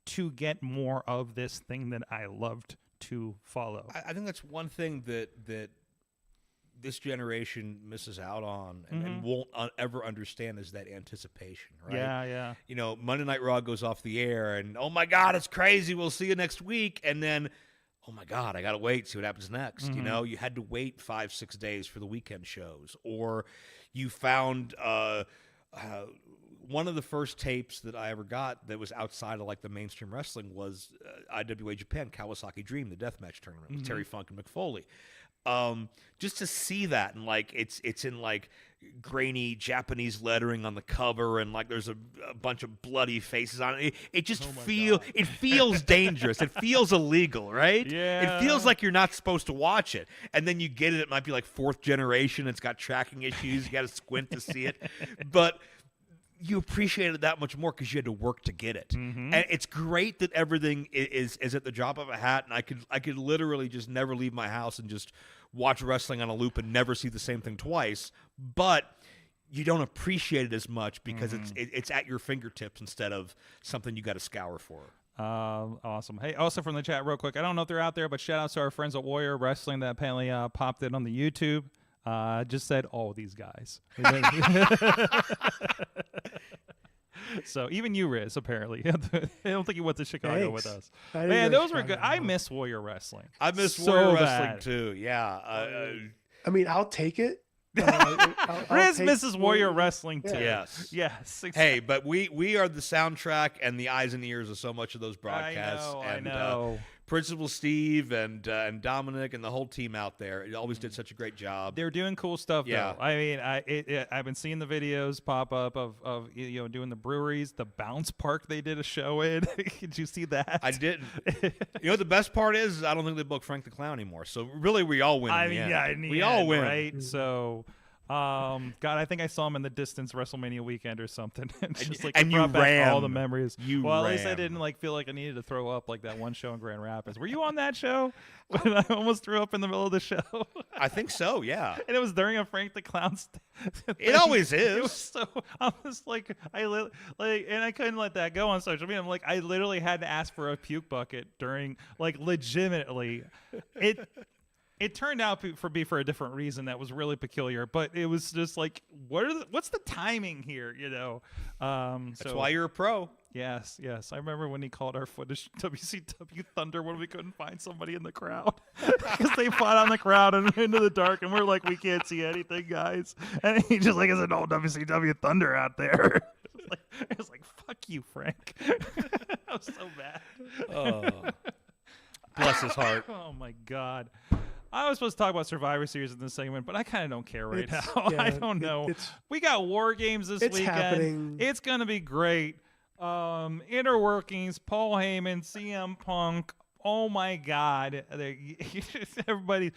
to get more of this thing that I loved to follow. I think that's one thing that this generation misses out on and won't ever understand is that anticipation, right? Yeah. Monday Night Raw goes off the air and, oh my God, it's crazy. We'll see you next week. And then, oh my God, I got to wait, see what happens next. You had to wait 5-6 days for the weekend shows, or you found one of the first tapes that I ever got that was outside of like the mainstream wrestling was IWA Japan, Kawasaki Dream, the deathmatch tournament with Terry Funk and Mick Foley. just to see that, and like it's in like grainy Japanese lettering on the cover, and like there's a bunch of bloody faces on it. It just feels dangerous. It feels illegal, right? Yeah. It feels like you're not supposed to watch it. And then you get it. It might be like 4th generation. It's got tracking issues. You got to squint to see it, but you appreciate it that much more because you had to work to get it. And it's great that everything is at the drop of a hat, and I could literally just never leave my house and just watch wrestling on a loop and never see the same thing twice. But you don't appreciate it as much because it's at your fingertips instead of something you got to scour for. Awesome. Hey, also from the chat real quick, I don't know if they're out there, but shout out to our friends at Warrior Wrestling that apparently popped in on the YouTube. Just said all these guys. So even you, Riz, apparently. I don't think you went to Chicago with us. Man, those were good. I miss Warrior Wrestling. I miss so Warrior bad. Wrestling too. Yeah. I mean, I'll take it. Riz misses Warrior Wrestling too. Yes. Yes. Exactly. Hey, but we are the soundtrack and the eyes and ears of so much of those broadcasts. I know. Principal Steve and Dominic and the whole team out there, it always did such a great job. They're doing cool stuff, Yeah. though. I mean, I've been seeing the videos pop up of doing the breweries, the bounce park they did a show in. Did you see that? I didn't. You know what the best part is I don't think they book Frank the Clown anymore. So really, we all win. I mean, yeah, we all win, right? So. God, I think I saw him in the distance WrestleMania weekend or something. Just like and you brought back ran all the memories. Well, at least I ran. didn't like feel like I needed to throw up like that one show in Grand Rapids. Were you on that show? When I almost threw up in the middle of the show. I think so. Yeah. And it was during a Frank the Clown. It always is. It was so. I was like, and I couldn't let that go on social media. I'm like, I literally had to ask for a puke bucket during, like, legitimately, it. It turned out for a different reason that was really peculiar, but it was just like, what's the timing here, you know? That's why you're a pro. Yes. I remember when he called our footage WCW Thunder when we couldn't find somebody in the crowd because they fought on the crowd and into the dark, and we're like, we can't see anything, guys. And he just like, "There's an old WCW Thunder out there." It was like, fuck you, Frank. I was so bad. Oh, bless his heart. Oh my God. I was supposed to talk about Survivor Series in this segment, but I kind of don't care right now. Yeah, I don't know. We got War Games this weekend. Happening. It's going to be great. Inner workings, Paul Heyman, CM Punk. Oh my God. Everybody,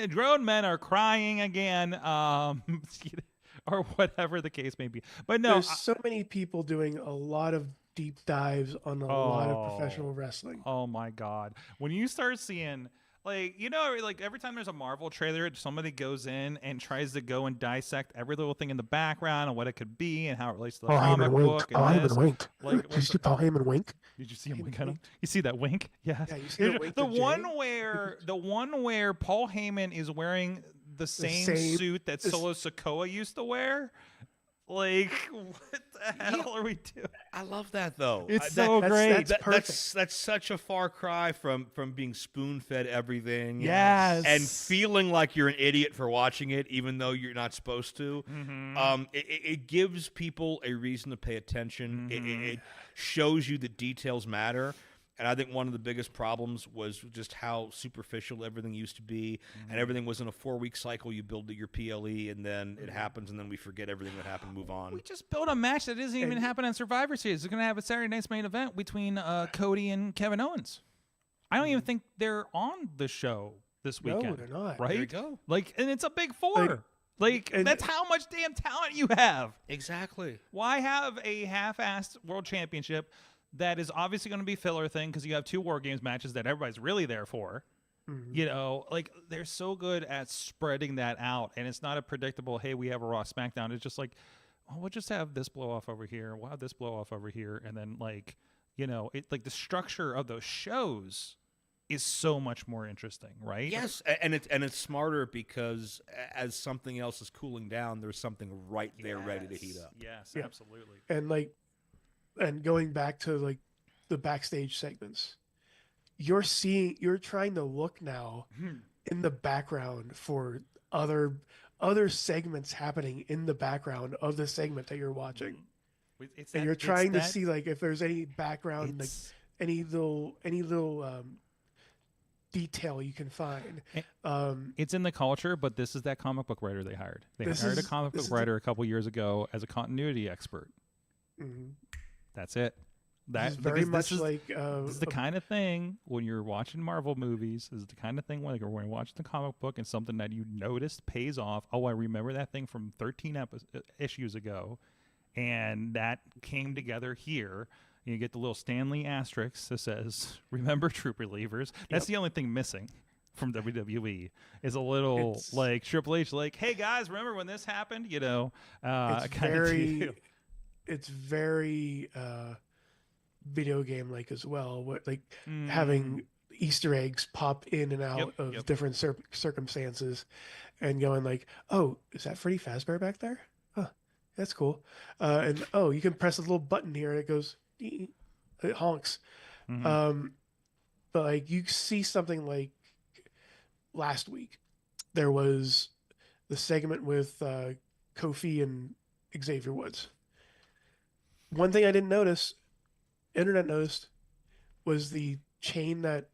grown men are crying again. Or whatever the case may be. But no. There's so many people doing a lot of deep dives on a lot of professional wrestling. Oh my God. When you start seeing... like every time there's a Marvel trailer, somebody goes in and tries to go and dissect every little thing in the background and what it could be and how it relates to the comic book. Paul Heyman winked. Like, did you see Paul Heyman wink? Did you see him wink at him? You see that wink? Yes. Yeah, you see the wink to the one where Paul Heyman is wearing the same suit that Solo Sikoa used to wear. Like, what the hell are we doing? I love that though. It's so great. That's such a far cry from being spoon-fed everything. Yes. And feeling like you're an idiot for watching it, even though you're not supposed to. Mm-hmm. It gives people a reason to pay attention. Mm-hmm. It shows you that details matter. And I think one of the biggest problems was just how superficial everything used to be, and everything was in a 4-week cycle. You build your PLE, and then it happens, and then we forget everything that happened, move on. We just built a match that doesn't even happen on Survivor Series. It's going to have a Saturday night's main event between Cody and Kevin Owens. I don't even think they're on the show this weekend. No, they're not. Right? There you go. And it's a big 4. That's how much damn talent you have. Exactly. Why have a half-assed world championship that is obviously going to be filler thing because you have 2 War Games matches that everybody's really there for? You know, like, they're so good at spreading that out, and it's not a predictable, hey, we have a Raw SmackDown. It's just like, oh, we'll just have this blow off over here. We'll have this blow off over here. And then, like, you know, the structure of those shows is so much more interesting, right? Yes, and it's smarter because as something else is cooling down, there's something right there ready to heat up. Yes, Yeah. absolutely. And going back to like the backstage segments, you're trying to look now in the background for other segments happening in the background of the segment that you're watching. And you're trying to see like if there's any background, like any little detail you can find. It's in the culture, but this is that comic book writer they hired. They hired a comic book writer a couple years ago as a continuity expert. Mm-hmm. That's it. This is very much like this is the kind of thing when you're watching Marvel movies. This is the kind of thing when you're watching the comic book and something that you noticed pays off. Oh, I remember that thing from 13 issues ago, and that came together here. You get the little Stanley asterisk that says, "Remember, True Believers." That's the only thing missing from WWE is a little like Triple H, like, "Hey guys, remember when this happened?" You know, it's very video game like as well. What like having Easter eggs pop in and out of different circumstances, and going like, "Oh, is that Freddy Fazbear back there? Huh, that's cool." And oh, you can press a little button here and it goes. It honks. But like you see something like last week, there was the segment with Kofi and Xavier Woods. One thing I didn't notice, internet noticed, was the chain that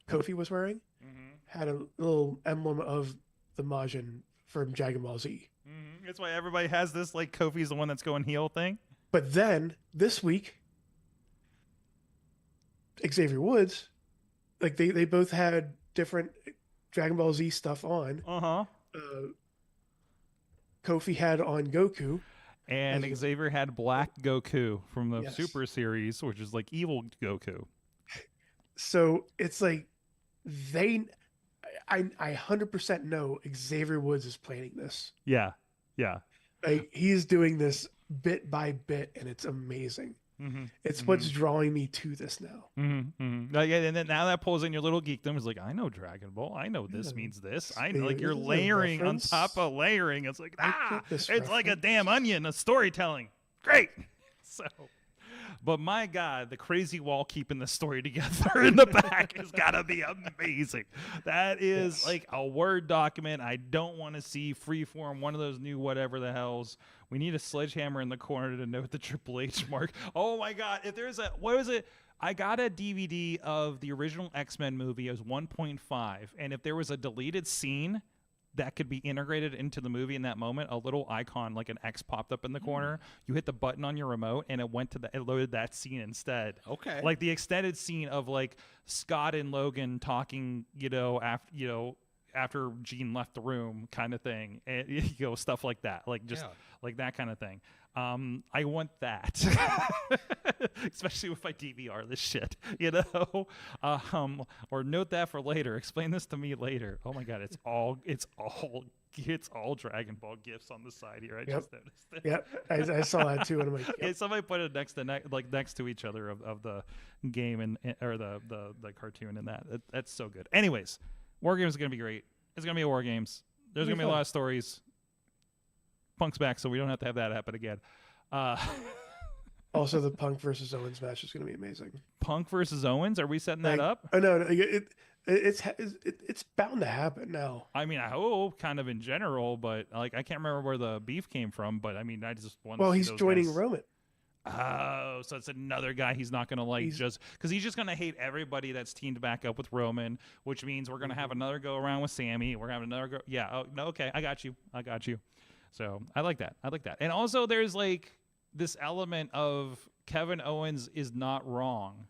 Kofi was wearing had a little emblem of the Majin from Dragon Ball Z. That's why everybody has this, like Kofi's the one that's going heel thing. But then this week, Xavier Woods, like they both had different Dragon Ball Z stuff on. Kofi had on Goku, and Xavier had Black Goku from the Super Series, which is like evil Goku. So it's like I 100% know Xavier Woods is planning this. Yeah. Like he's doing this bit by bit, and it's amazing. It's what's drawing me to this now. And then now that pulls in your little geekdom is like, I know Dragon Ball. I know this means this. I know, like you're layering on top of layering. It's like it's like a damn onion of storytelling. Great. So, but my God, the crazy wall keeping the story together in the back has got to be amazing. That is like a Word document. I don't want to see freeform, one of those new whatever the hells. We need a sledgehammer in the corner to note the Triple H mark. Oh my God. If there's what was it? I got a DVD of the original X-Men movie. It was 1.5. And if there was a deleted scene that could be integrated into the movie in that moment, a little icon like an X popped up in the corner. You hit the button on your remote and it loaded that scene instead. Okay. Like the extended scene of like Scott and Logan talking, after Gene left the room kind of thing. And stuff like that. Like just like that kind of thing. I want that, especially if I DVR this shit, or note that for later. Explain this to me later. Oh my God, it's all Dragon Ball gifs on the side here. I just noticed it. Yep, I saw that too. And I'm like, yeah, somebody put it next to each other of the game or the cartoon and that's so good. Anyways, War Games is gonna be great. It's gonna be a War Games. There's gonna be a lot of stories. Punk's back, so we don't have to have that happen again. Also, the Punk versus Owens match is going to be amazing. Punk versus Owens? Are we setting that up? Oh no, it's bound to happen now. I mean, I hope kind of in general, but like I can't remember where the beef came from. But I mean, I just want. Well, he's joining Roman. Oh, so it's another guy he's not going to just because he's just going to hate everybody that's teamed back up with Roman, which means we're going to have another go around with Sammy. We're having another go. Yeah. Oh no. Okay. I got you. So I like that. And also there's like this element of Kevin Owens is not wrong.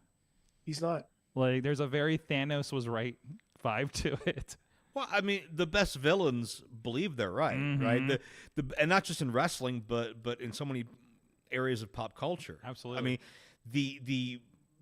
He's not. Like there's a very Thanos was right vibe to it. Well, I mean, the best villains believe they're right, right? And not just in wrestling, but in so many areas of pop culture. Absolutely. I mean, the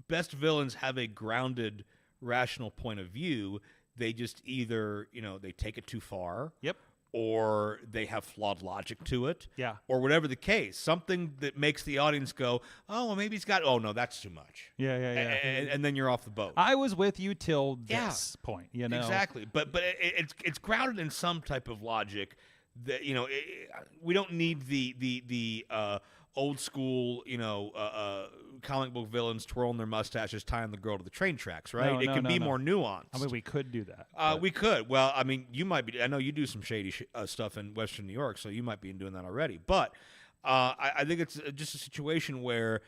best villains have a grounded, rational point of view. They just either, they take it too far. Yep. Or they have flawed logic to it. Yeah. Or whatever the case. Something that makes the audience go, oh, well, maybe he's got, oh, no, that's too much. Yeah. And then you're off the boat. I was with you till this point, Exactly. But it's grounded in some type of logic that, we don't need the old school, comic book villains twirling their mustaches, tying the girl to the train tracks, right? It can be more nuanced. I mean, we could do that. We could. Well, I mean, you might be. I know you do some shady stuff in Western New York, so you might be doing that already. But I think it's just a situation where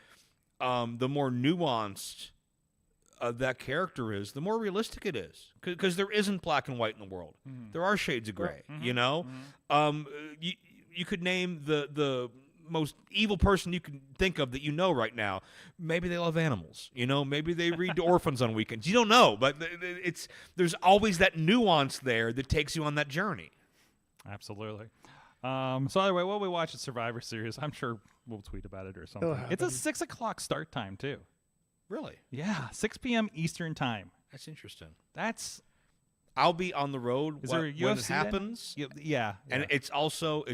the more nuanced that character is, the more realistic it is. Because there isn't black and white in the world. There are shades of gray, you know? You could name the most evil person you can think of that you know right now. Maybe they love animals, you know? Maybe they read to orphans on weekends. You don't know, but there's always that nuance there that takes you on that journey. Absolutely. So anyway, what we watch at Survivor Series, I'm sure we'll tweet about it or something. It's a 6 o'clock start time too. Really? Yeah, 6 p.m. Eastern time. That's interesting. I'll be on the road when it happens. Yeah. And it's also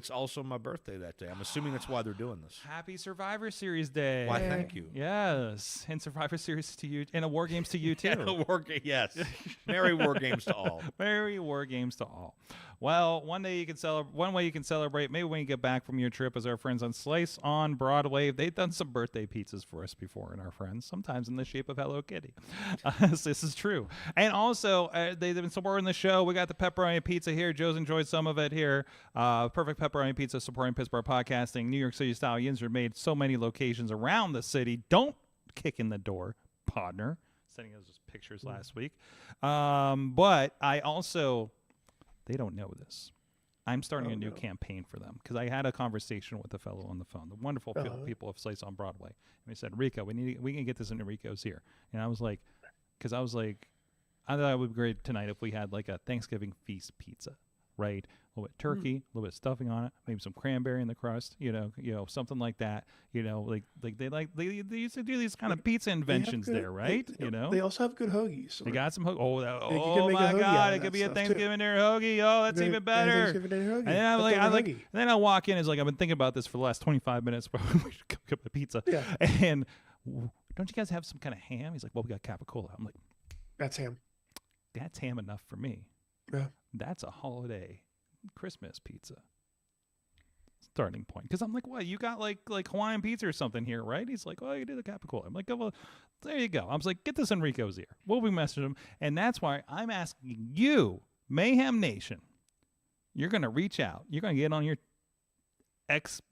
my birthday that day. I'm assuming that's why they're doing this. Happy Survivor Series Day. Why, thank you. Yes. And Survivor Series to you. And a War Games to you, too. Yes. Merry War Games to all. Merry War Games to all. Well, one way you can celebrate, maybe when you get back from your trip, is our friends on Slice on Broadway. They've done some birthday pizzas for us before, and our friends, sometimes in the shape of Hello Kitty. This is true. And also, they've been supporting the show. We got the pepperoni pizza here. Joe's enjoyed some of it here. Perfect pepperoni pizza supporting Pittsburgh podcasting. New York City style yins are made so many locations around the city. Don't kick in the door, partner. Sending us just pictures last week. But I also... They don't know this. I'm starting a new campaign for them because I had a conversation with a fellow on the phone, the wonderful people of Slice on Broadway. And he said, Rico, we can get this into Rico's here. And I was like, I thought it would be great tonight if we had like a Thanksgiving feast pizza, right? A little bit of turkey, a little bit of stuffing on it, maybe some cranberry in the crust, you know, something like that. You know, they used to do these kind of pizza inventions there, right? They also have good hoagies. They got some oh my God, it could be a Thanksgiving dinner hoagie. Oh, that's even better. And then I walk in, it's like I've been thinking about this for the last 25 minutes, but we should cook up a pizza. Yeah. And don't you guys have some kind of ham? He's like, well, we got capicola. I'm like, that's ham. That's ham enough for me. Yeah. That's a holiday Christmas pizza starting point. Because I'm like, what? You got like Hawaiian pizza or something here, right? He's like, well, you did the capicola. I'm like, oh, well, there you go. I was like, get this in Rico's ear. We'll be messaging him. And that's why I'm asking you, Mayhem Nation, you're going to reach out. You're going to get on your Xbox.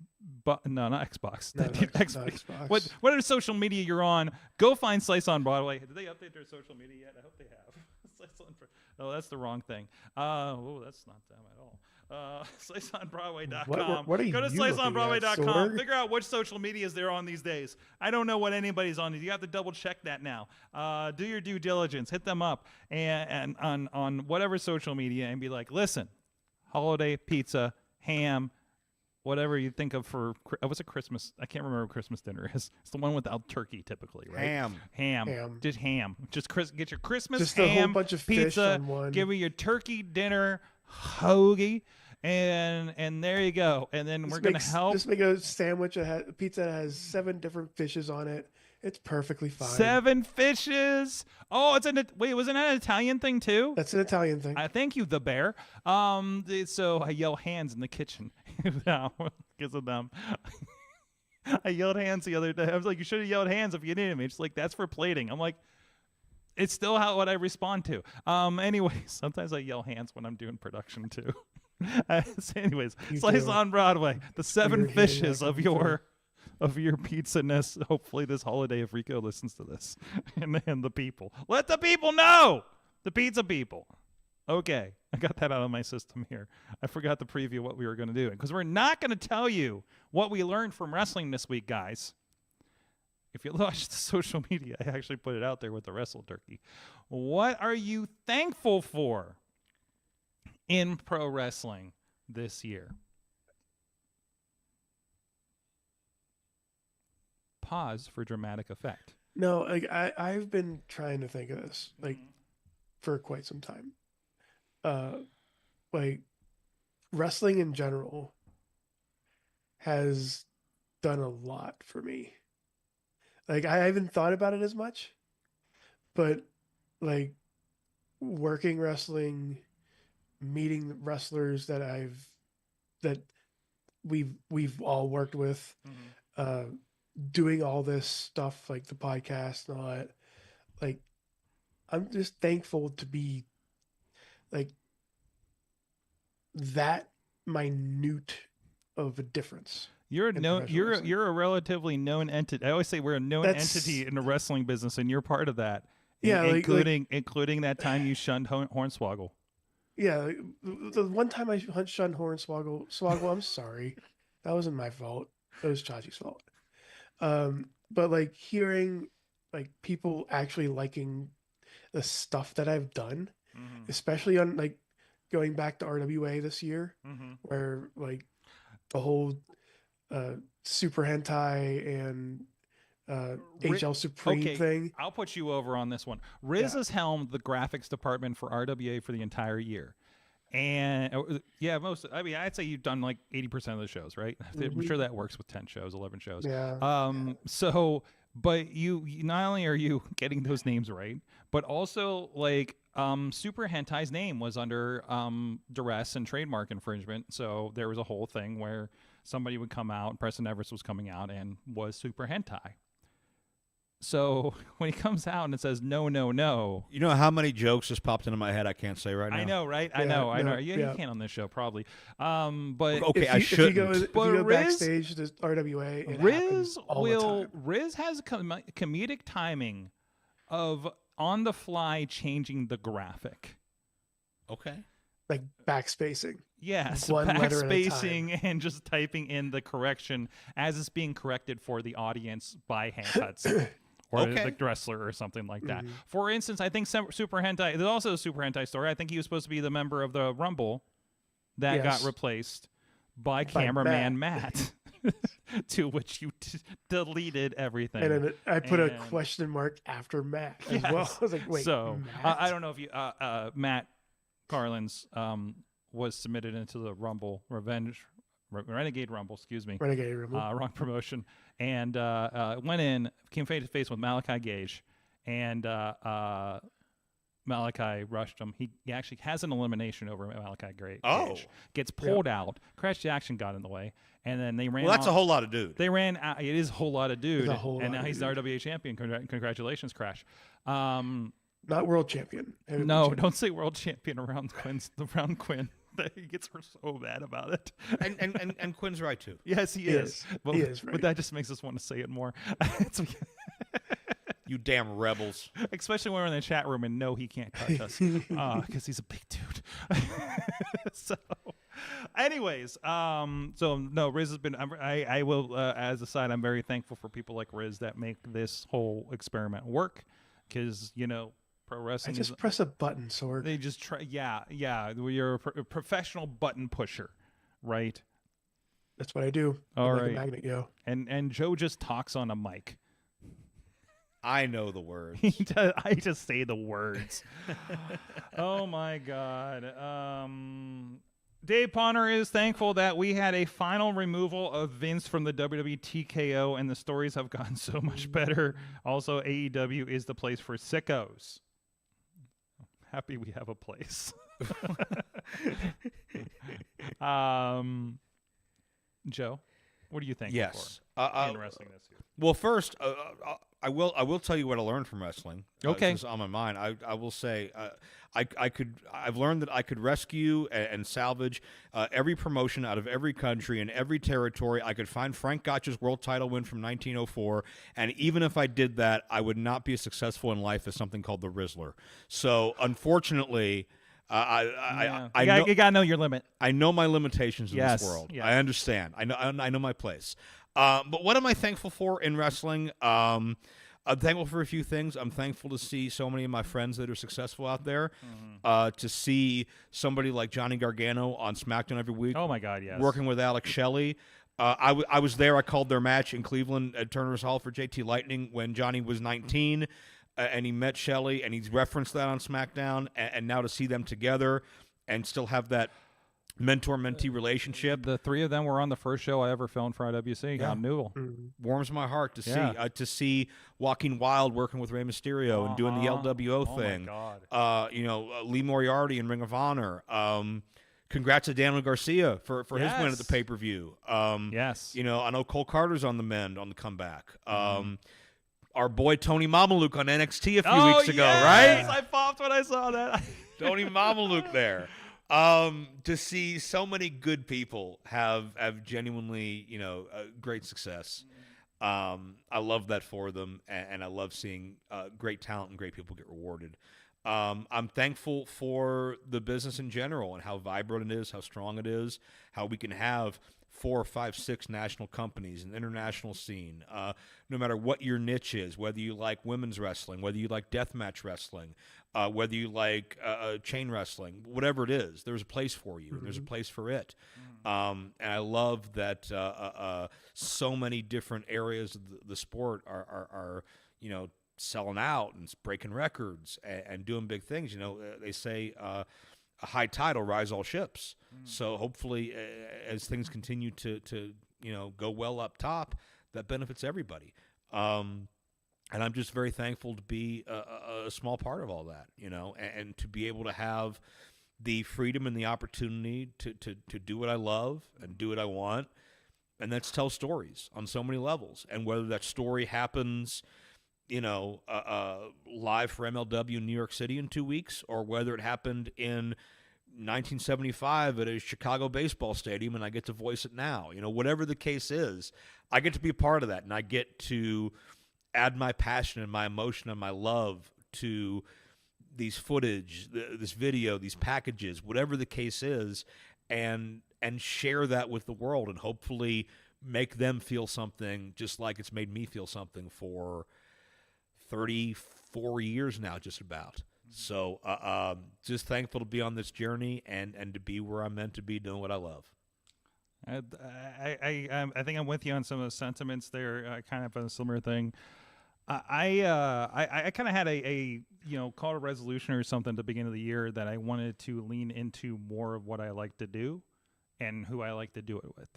Whatever social media you're on, go find Slice on Broadway. Did they update their social media yet? I hope they have. Oh, that's the wrong thing. That's not them at all. SliceOnBroadway.com. What are you Go to SliceOnBroadway.com. Figure out which social medias they're on these days. I don't know what anybody's on. You have to double check that now. Do your due diligence. Hit them up and on whatever social media and be like, listen, holiday pizza, ham, whatever you think of for what's a Christmas? I can't remember what Christmas dinner is. It's the one without turkey, typically, right? Ham. Just ham. Just get your Christmas just ham, a whole bunch of pizza. Fish on one. Give me your turkey dinner hoagie, and there you go. And then we're gonna help. Just make a sandwich. A pizza that has 7 different fishes on it. It's perfectly fine. 7 fishes. Oh, wait, wasn't that an Italian thing too? That's an Italian thing. Thank you, the bear. So I yell hands in the kitchen because of them. I yelled hands the other day. I was like, you should have yelled hands if you needed me. It's like, that's for plating. I'm like, it's still what I respond to. Anyway, sometimes I yell hands when I'm doing production too. Anyways, Slice on Broadway. The 7 fishes of your pizza-ness, hopefully this holiday if Rico listens to this, and the people. Let the people know! The pizza people. Okay, I got that out of my system here. I forgot to preview what we were going to do, because we're not going to tell you what we learned from wrestling this week, guys. If you watch the social media, I actually put it out there with the Wrestle Turkey. What are you thankful for in pro wrestling this year? Pause for dramatic effect. No, like I've been trying to think of this for quite some time. Like wrestling in general has done a lot for me. Like I haven't thought about it as much, but like working wrestling, meeting wrestlers that we've all worked with, doing all this stuff like the podcast and all that, like I'm just thankful to be like that minute of a difference. You're a relatively known entity. I always say we're a known entity in the wrestling business, and you're part of that. Yeah, including that time you shunned Hornswoggle. Yeah, the one time I shunned Swoggle, I'm sorry. That wasn't my fault. It was Chachi's fault. But like hearing like people actually liking the stuff that I've done, especially on like going back to RWA this year, where like the whole Super Hentai and HL Supreme thing. I'll put you over on this one. Riz has helmed the graphics department for RWA for the entire year. And I'd say you've done like 80% of the shows, right? I'm sure that works with 10 shows, 11 shows. Yeah. But you not only are you getting those names right, but also like Super Hentai's name was under duress and trademark infringement. So there was a whole thing where somebody would come out, Preston Everest was coming out and was Super Hentai. So when he comes out and it says no, no, no. You know how many jokes just popped into my head I can't say right now? I know, right? I know. You can't on this show probably. But okay, I shouldn't. If you go backstage to RWA, Riz has comedic timing of on the fly changing the graphic. Okay. Like backspacing. Yes, one letter at a backspacing time. and just typing in the correction as it's being corrected for the audience by hand cuts. Or the wrestler or something like that. For instance, I think Super Hentai, there's also a Super Hentai story. I think he was supposed to be the member of the Rumble that got replaced by cameraman Matt. To which you deleted everything. And then I put a question mark after Matt as well. I was like, wait, so Matt? I don't know if you, Matt Carlins was submitted into the Rumble Renegade Rumble, Renegade Rumble. Wrong promotion. And went in, came face to face with Malachi Gage, and Malachi rushed him. He actually has an elimination over Malachi Gage. Gets pulled out. Crash Jackson got in the way, and then they ran. Well, that's a whole lot of dude. They ran out. It is a whole lot of dude. And now he's the RWA champion. Congratulations, Crash. Not world champion. No, don't say world champion around Quinn. He gets her so bad about it. And Quinn's right too. Yes, he is. But, he is right. But that just makes us want to say it more. You damn rebels. Especially when we're in the chat room and no, he can't touch us because he's a big dude. So, anyways, Riz has been. I will, as a side, I'm very thankful for people like Riz that make this whole experiment work because pro wrestling. I just press a button, Sorg. They just try. Yeah. You're a professional button pusher, right? That's what I do. All like right. a magnet go. And Joe just talks on a mic. I know the words. I just say the words. Oh my God. Dave Ponner is thankful that we had a final removal of Vince from the WWE TKO, and the stories have gotten so much better. Also, AEW is the place for sickos. Happy we have a place. Joe, what are you thankful for in wrestling this year? Well, first, I will tell you what I learned from wrestling. Okay, since on my mind, I will say I've learned that I could rescue and salvage every promotion out of every country and every territory. I could find Frank Gotch's world title win from 1904, and even if I did that, I would not be as successful in life as something called the Rizzler. So, unfortunately. You gotta know your limit. I know my limitations in this world. Yes. I understand. I know my place. But what am I thankful for in wrestling? I'm thankful for a few things. I'm thankful to see so many of my friends that are successful out there. To see somebody like Johnny Gargano on SmackDown every week. Oh my God, yes. Working with Alex Shelley. I was there. I called their match in Cleveland at Turner's Hall for JT Lightning when Johnny was 19. And he met Shelley, and he's referenced that on SmackDown. And now to see them together and still have that mentor-mentee relationship. The three of them were on the first show I ever filmed for IWC. Yeah. On Newell. Warms my heart to see Joaquin Wilde working with Rey Mysterio and doing the LWO thing. My God. Lee Moriarty in Ring of Honor. Congrats to Daniel Garcia for his win at the pay-per-view. Yes. I know Cole Carter's on the mend on the comeback. Our boy Tony Mamaluke on NXT a few weeks ago, right? I popped when I saw that. Tony Mamaluke there. To see so many good people have genuinely, great success. I love that for them, and I love seeing great talent and great people get rewarded. I'm thankful for the business in general and how vibrant it is, how strong it is, how we can have 4, 5, 6 national companies, an international scene, no matter what your niche is, whether you like women's wrestling, whether you like deathmatch wrestling, whether you like chain wrestling, whatever it is, there's a place for you, and there's a place for it. And I love that so many different areas of the sport are selling out and breaking records and doing big things. They say a high tide will rise all ships. So hopefully, as things continue to go well up top, that benefits everybody. And I'm just very thankful to be a small part of all that, and to be able to have the freedom and the opportunity to do what I love and do what I want, and that's tell stories on so many levels. And whether that story happens, live for MLW in New York City in 2 weeks, or whether it happened in 1975 at a Chicago baseball stadium and I get to voice it now, whatever the case is, I get to be a part of that, and I get to add my passion and my emotion and my love to these footage, this video, these packages, whatever the case is, and share that with the world, and hopefully make them feel something just like it's made me feel something for 34 years now, just about. So just thankful to be on this journey and to be where I'm meant to be, doing what I love. I think I'm with you on some of the sentiments there. Kind of a similar thing. I kind of had a call to resolution or something at the beginning of the year that I wanted to lean into more of what I like to do and who I like to do it with.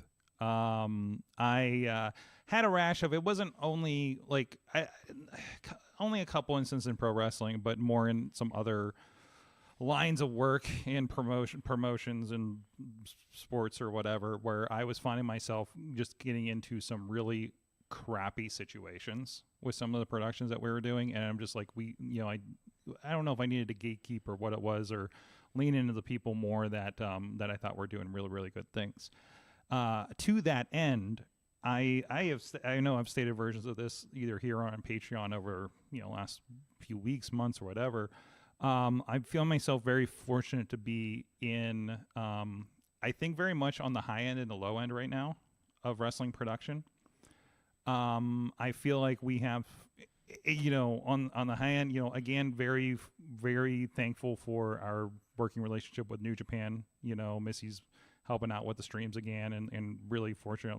I had a rash of, it wasn't only only a couple instances in pro wrestling, but more in some other lines of work in promotions and sports or whatever, where I was finding myself just getting into some really crappy situations with some of the productions that we were doing, and I'm just like, I don't know if I needed to gatekeep or what it was, or lean into the people more that I thought were doing really, really good things. To that end, I know I've stated versions of this either here or on Patreon over last few weeks, months, or whatever. I feel myself very fortunate to be in, I think, very much on the high end and the low end right now of wrestling production. I feel like we have, on the high end, again, very, very thankful for our working relationship with New Japan. Missy's helping out with the streams again, and really fortunate,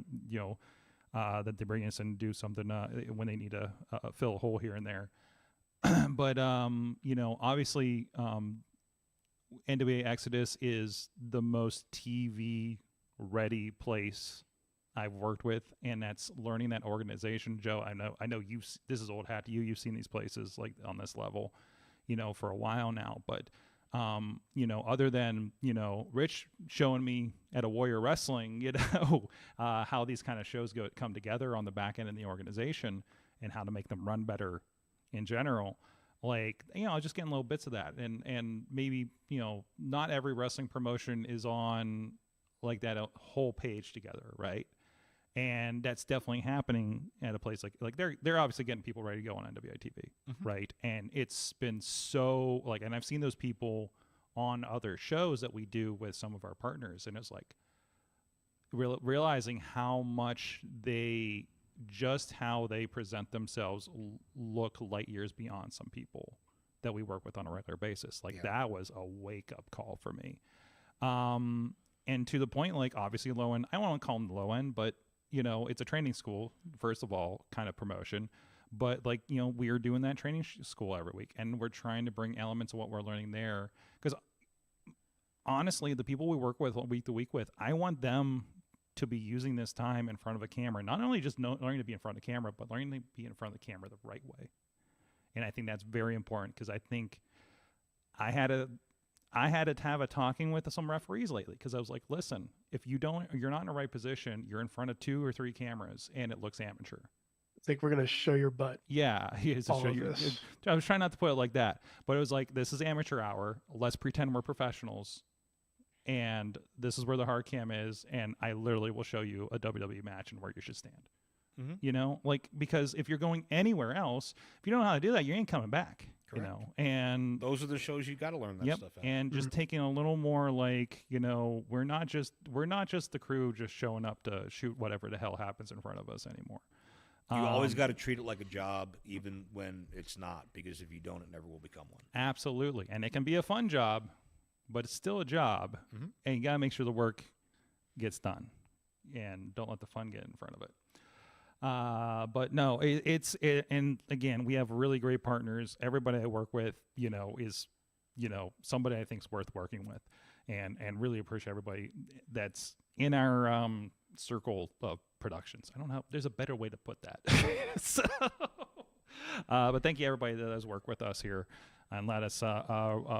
that they bring us in and do something when they need to fill a hole here and there. But obviously, NWA Exodus is the most TV ready place I've worked with, and that's learning that organization. Joe, I know this is old hat to you. You've seen these places like on this level, for a while now. But other than Rich showing me at a Warrior Wrestling, how these kind of shows come together on the back end in the organization and how to make them run better in general. Just getting little bits of that, and maybe not every wrestling promotion is on like that whole page together, right? And that's definitely happening at a place like they're obviously getting people ready to go on NWA TV, right? And it's been so and I've seen those people on other shows that we do with some of our partners, and it's like realizing how much how they present themselves look light years beyond some people that we work with on a regular basis. That was a wake up call for me. And to the point, obviously low end, I don't want to call them low end, but it's a training school, first of all, kind of promotion. But we are doing that training school every week, and we're trying to bring elements of what we're learning there. Because honestly, the people we work with week to week with, I want them to be using this time in front of a camera, not only just learning to be in front of the camera, but learning to be in front of the camera the right way. And I think that's very important, because I think I had to have a talking with some referees lately, because I was like, listen, if you're not in the right position, you're in front of 2 or 3 cameras and it looks amateur. It's like, we're going to show your butt. Yeah. I was trying not to put it like that, but it was like, this is amateur hour. Let's pretend we're professionals. And this is where the hard cam is. And I literally will show you a WWE match and where you should stand. You know, like, because if you're going anywhere else, if you don't know how to do that, you ain't coming back. Correct. You know, and those are the shows you got to learn that stuff out. And just taking a little more, like, you know, we're not just the crew just showing up to shoot whatever the hell happens in front of us anymore. You always got to treat it like a job, even when it's not, because if you don't, it never will become one. Absolutely. And it can be a fun job, but it's still a job, and you got to make sure the work gets done, and don't let the fun get in front of it. But no, and again, we have really great partners. Everybody I work with, you know, is, you know, somebody I think is worth working with, and really appreciate everybody that's in our circle of productions. I don't know, there's a better way to put that. So, but thank you everybody that does work with us here and let us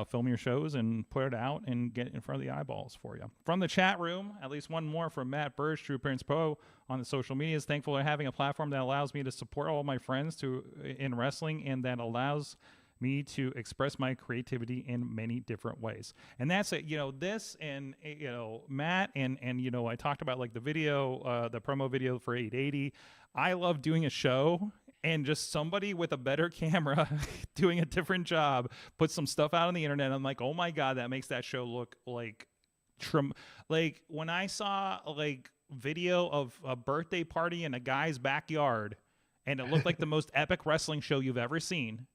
film your shows and put it out and get it in front of the eyeballs for you. From the chat room, at least one more from Matt Burge, True Prince Pro on the social medias. Thankful for having a platform that allows me to support all my friends in wrestling, and that allows me to express my creativity in many different ways. And that's it. You know, this, and, you know, Matt, and you know, I talked about, like, the video, the promo video for 880. I love doing a show and just somebody with a better camera doing a different job put some stuff out on the internet. I'm like, oh my God, that makes that show look like like when I saw, like, video of a birthday party in a guy's backyard and it looked like the most epic wrestling show you've ever seen.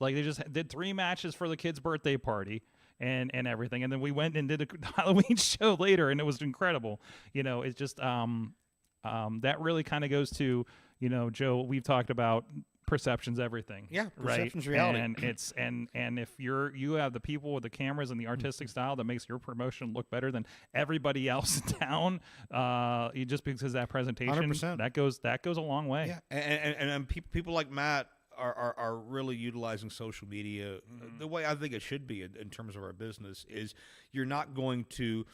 Like, they just did 3 matches for the kid's birthday party and everything. And then we went and did a Halloween show later, and it was incredible. You know, it's just that really kind of goes to, you know, Joe, we've talked about perception's everything. Yeah, right? perception's reality. And it's and if you have the people with the cameras and the artistic style that makes your promotion look better than everybody else in town, just because of that presentation, 100%. that goes a long way. Yeah, and people like Matt are really utilizing social media the way I think it should be in terms of our business. Is you're not going to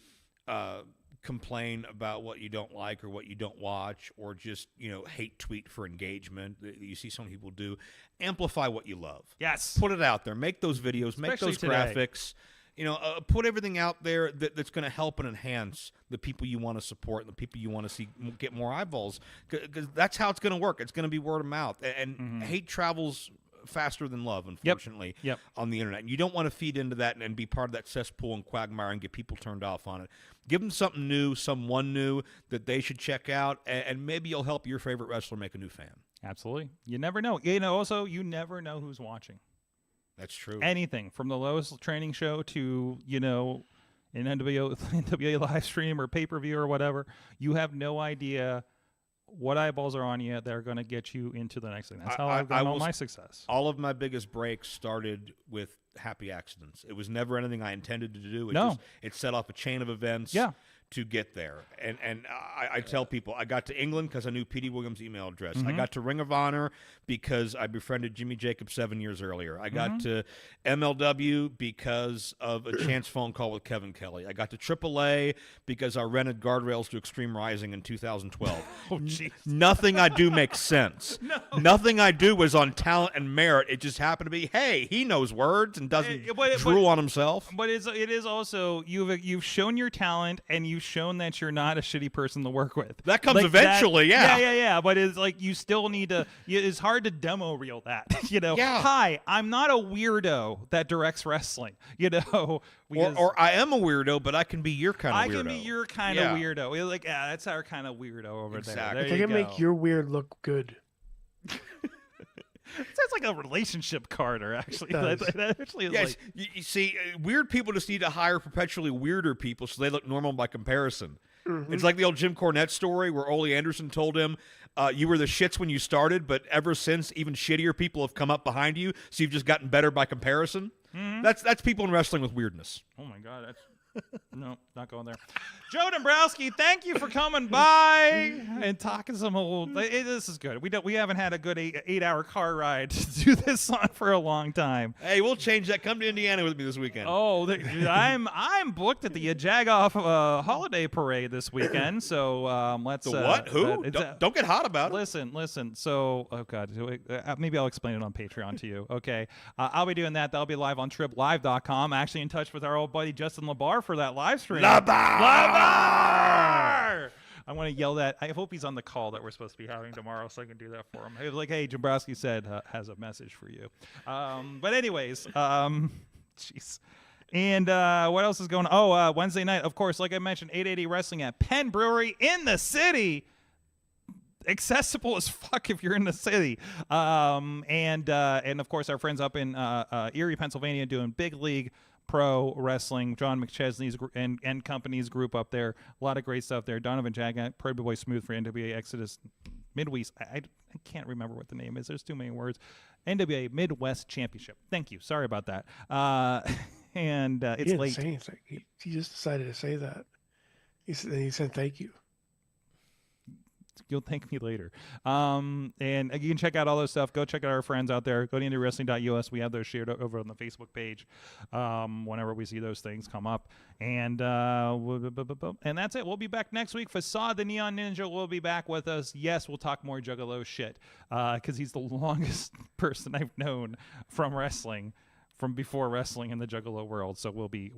complain about what you don't like or what you don't watch, or just, you know, hate tweet for engagement. You see some people do. Amplify what you love. Yes. Put it out there. Make those videos. Make Especially those today. graphics. You know, put everything out there that's going to help and enhance the people you want to support and the people you want to see get more eyeballs, because that's how it's going to work. It's going to be word of mouth, and hate travels faster than love, unfortunately, on the internet. And you don't want to feed into that and be part of that cesspool and quagmire and get people turned off on it. Give them something new, someone new that they should check out, and maybe you'll help your favorite wrestler make a new fan. Absolutely. You never know. You know, also, you never know who's watching. That's true. Anything from the lowest training show to, you know, an NWA live stream or pay-per-view or whatever. You have no idea what eyeballs are on you that are going to get you into the next thing. That's how I've gotten all my success. All of my biggest breaks started with happy accidents. It was never anything I intended to do. It set off a chain of events to get there. And I tell people, I got to England because I knew P.D. Williams' email address. I got to Ring of Honor because I befriended Jimmy Jacobs 7 years earlier. I got to MLW because of a chance phone call with Kevin Kelly. I got to AAA because I rented guardrails to Extreme Rising in 2012. Oh, jeez. Nothing I do makes sense. Nothing I do was on talent and merit. It just happened to be, hey, he knows words and doesn't drool on himself. But it is also, you've shown your talent, and you've shown that you're not a shitty person to work with. That comes eventually, yeah. But it's like, you still need to. It's hard to demo reel that. You know, hi, I'm not a weirdo that directs wrestling. You know, or I am a weirdo, but I can be your kind of weirdo. I can be your kind of weirdo. You're like, that's our kind of weirdo over there. They can make your weird look good. Sounds like a relationship card, or actually, that actually is like. You see, weird people just need to hire perpetually weirder people so they look normal by comparison. It's like the old Jim Cornette story where Ole Anderson told him, you were the shits when you started, but ever since, even shittier people have come up behind you, so you've just gotten better by comparison. That's people in wrestling with weirdness. Oh my God, that's no, not going there. Joe Dombrowski, thank you for coming by and talking some old. This is good. We haven't had a good 8-hour car ride to do this on for a long time. Hey, we'll change that. Come to Indiana with me this weekend. Oh, I'm booked at the Jagoff holiday parade this weekend. So let's. The what? Who? Don't get hot about it. Listen. So, oh God, maybe I'll explain it on Patreon to you. Okay, I'll be doing that. That'll be live on triplive.com. Actually, in touch with our old buddy Justin LaBar for that live stream. LaBar! I want to yell that. I hope he's on the call that we're supposed to be having tomorrow, so I can do that for him. He was like, "Hey, Dombrowski said has a message for you." But anyways, jeez. And what else is going on? Oh, Wednesday night, of course, like I mentioned, 880 Wrestling at Penn Brewery in the city. Accessible as fuck if you're in the city. And of course, our friends up in Erie, Pennsylvania, doing Big League Pro Wrestling. John McChesney's and company's group up there. A lot of great stuff there. Donovan Jagat, Pretty Boy Smooth for NWA Exodus Midwest. I can't remember what the name is. There's too many words. NWA Midwest Championship. Thank you. Sorry about that. And it's he didn't late. say anything. He just decided to say that. He said thank you. You'll thank me later. And you can check out all those stuff. Go check out our friends out there. Go to indiewrestling.us. We have those shared over on the Facebook page whenever we see those things come up. And that's it. We'll be back next week. Facade the Neon Ninja will be back with us. Yes, we'll talk more Juggalo shit because he's the longest person I've known from wrestling. From before wrestling in the Juggalo world, so we'll be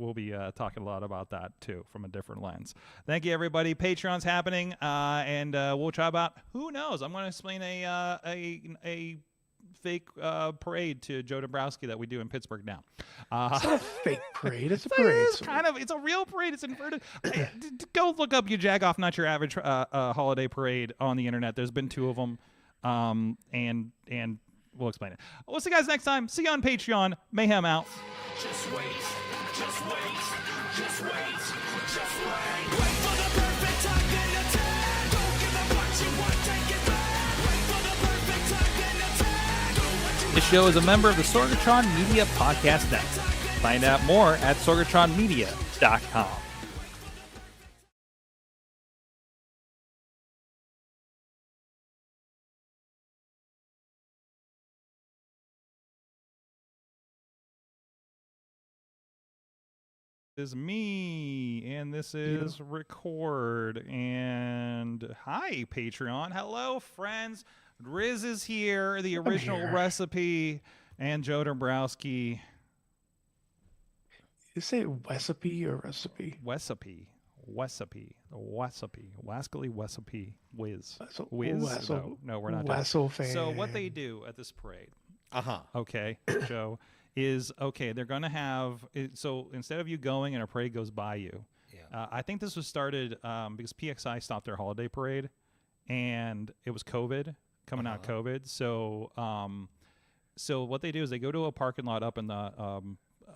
talking a lot about that too from a different lens. Thank you, everybody. Patreon's happening, and we'll try about who knows. I'm going to explain a fake parade to Joe Dombrowski that we do in Pittsburgh now. It's not a fake parade. It's a parade. It's a real parade. It's inverted. Go look up "You Jag Off, Not Your Average" holiday parade on the internet. There's been 2 of them, and we'll explain it. We'll see you guys next time. See you on Patreon. Mayhem out. Just wait, just wait, just wait, just wait. Wait for the perfect time, then attack. Don't give up what you want, take it back. Wait for the perfect time, then attack. Do what you This show is a member of the Sorgatron Media Podcast Network. Find out more at sorgatronmedia.com. Is me, and this is record. And hi, Patreon. Hello, friends. Riz is here, the original recipe, and Joe Dombrowski. You say recipe or recipe? Wecipe. Wascally Wecipe. Whiz. Whiz? No, we're not. Wessel fan. So what they do at this parade, Uh-huh. okay, Joe, is they're going to have, so instead of you going and a parade goes by you, I think this was started because PXI stopped their holiday parade, and it was COVID, coming out COVID. So so what they do is they go to a parking lot up in the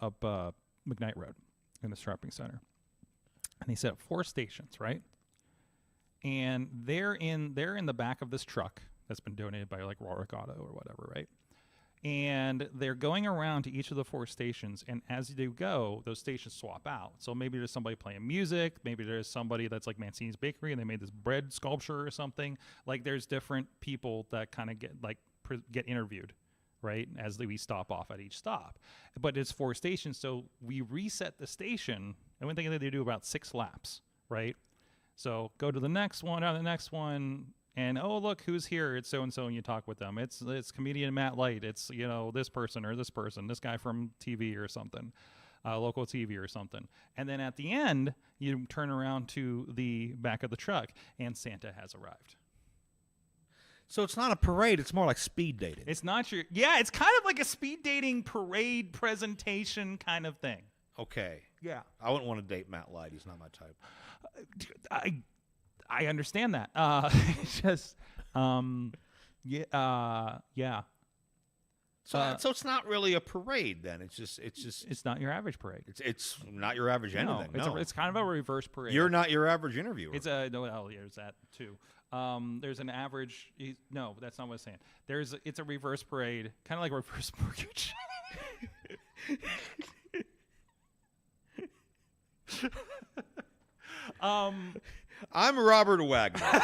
McKnight Road in the shopping center, and they set up 4 stations, right? And they're in the back of this truck that's been donated by like Rorick Auto or whatever, right? And they're going around to each of the 4 stations, and as they go, those stations swap out. So maybe there's somebody playing music, maybe there's somebody that's like Mancini's Bakery, and they made this bread sculpture or something. Like there's different people that kind of get interviewed, right, as we stop off at each stop. But it's 4 stations, so we reset the station, and we think they do about 6 laps, right? So go to the next one, on the next one. And oh, look who's here! It's so and so, and you talk with them. It's comedian Matt Light. It's this person or this person, this guy from TV or something, local TV or something. And then at the end, you turn around to the back of the truck, and Santa has arrived. So it's not a parade. It's more like speed dating. It's not your it's kind of like a speed dating parade presentation kind of thing. Okay. Yeah. I wouldn't want to date Matt Light. He's not my type. I understand that. Just, yeah. So it's not really a parade then. It's not your average parade. It's not your average anything. No, it's kind of a reverse parade. You're not your average interviewer. It's there's that too. There's an average. No, that's not what I'm saying. It's a reverse parade, kind of like reverse mortgage. I'm Robert Wagner.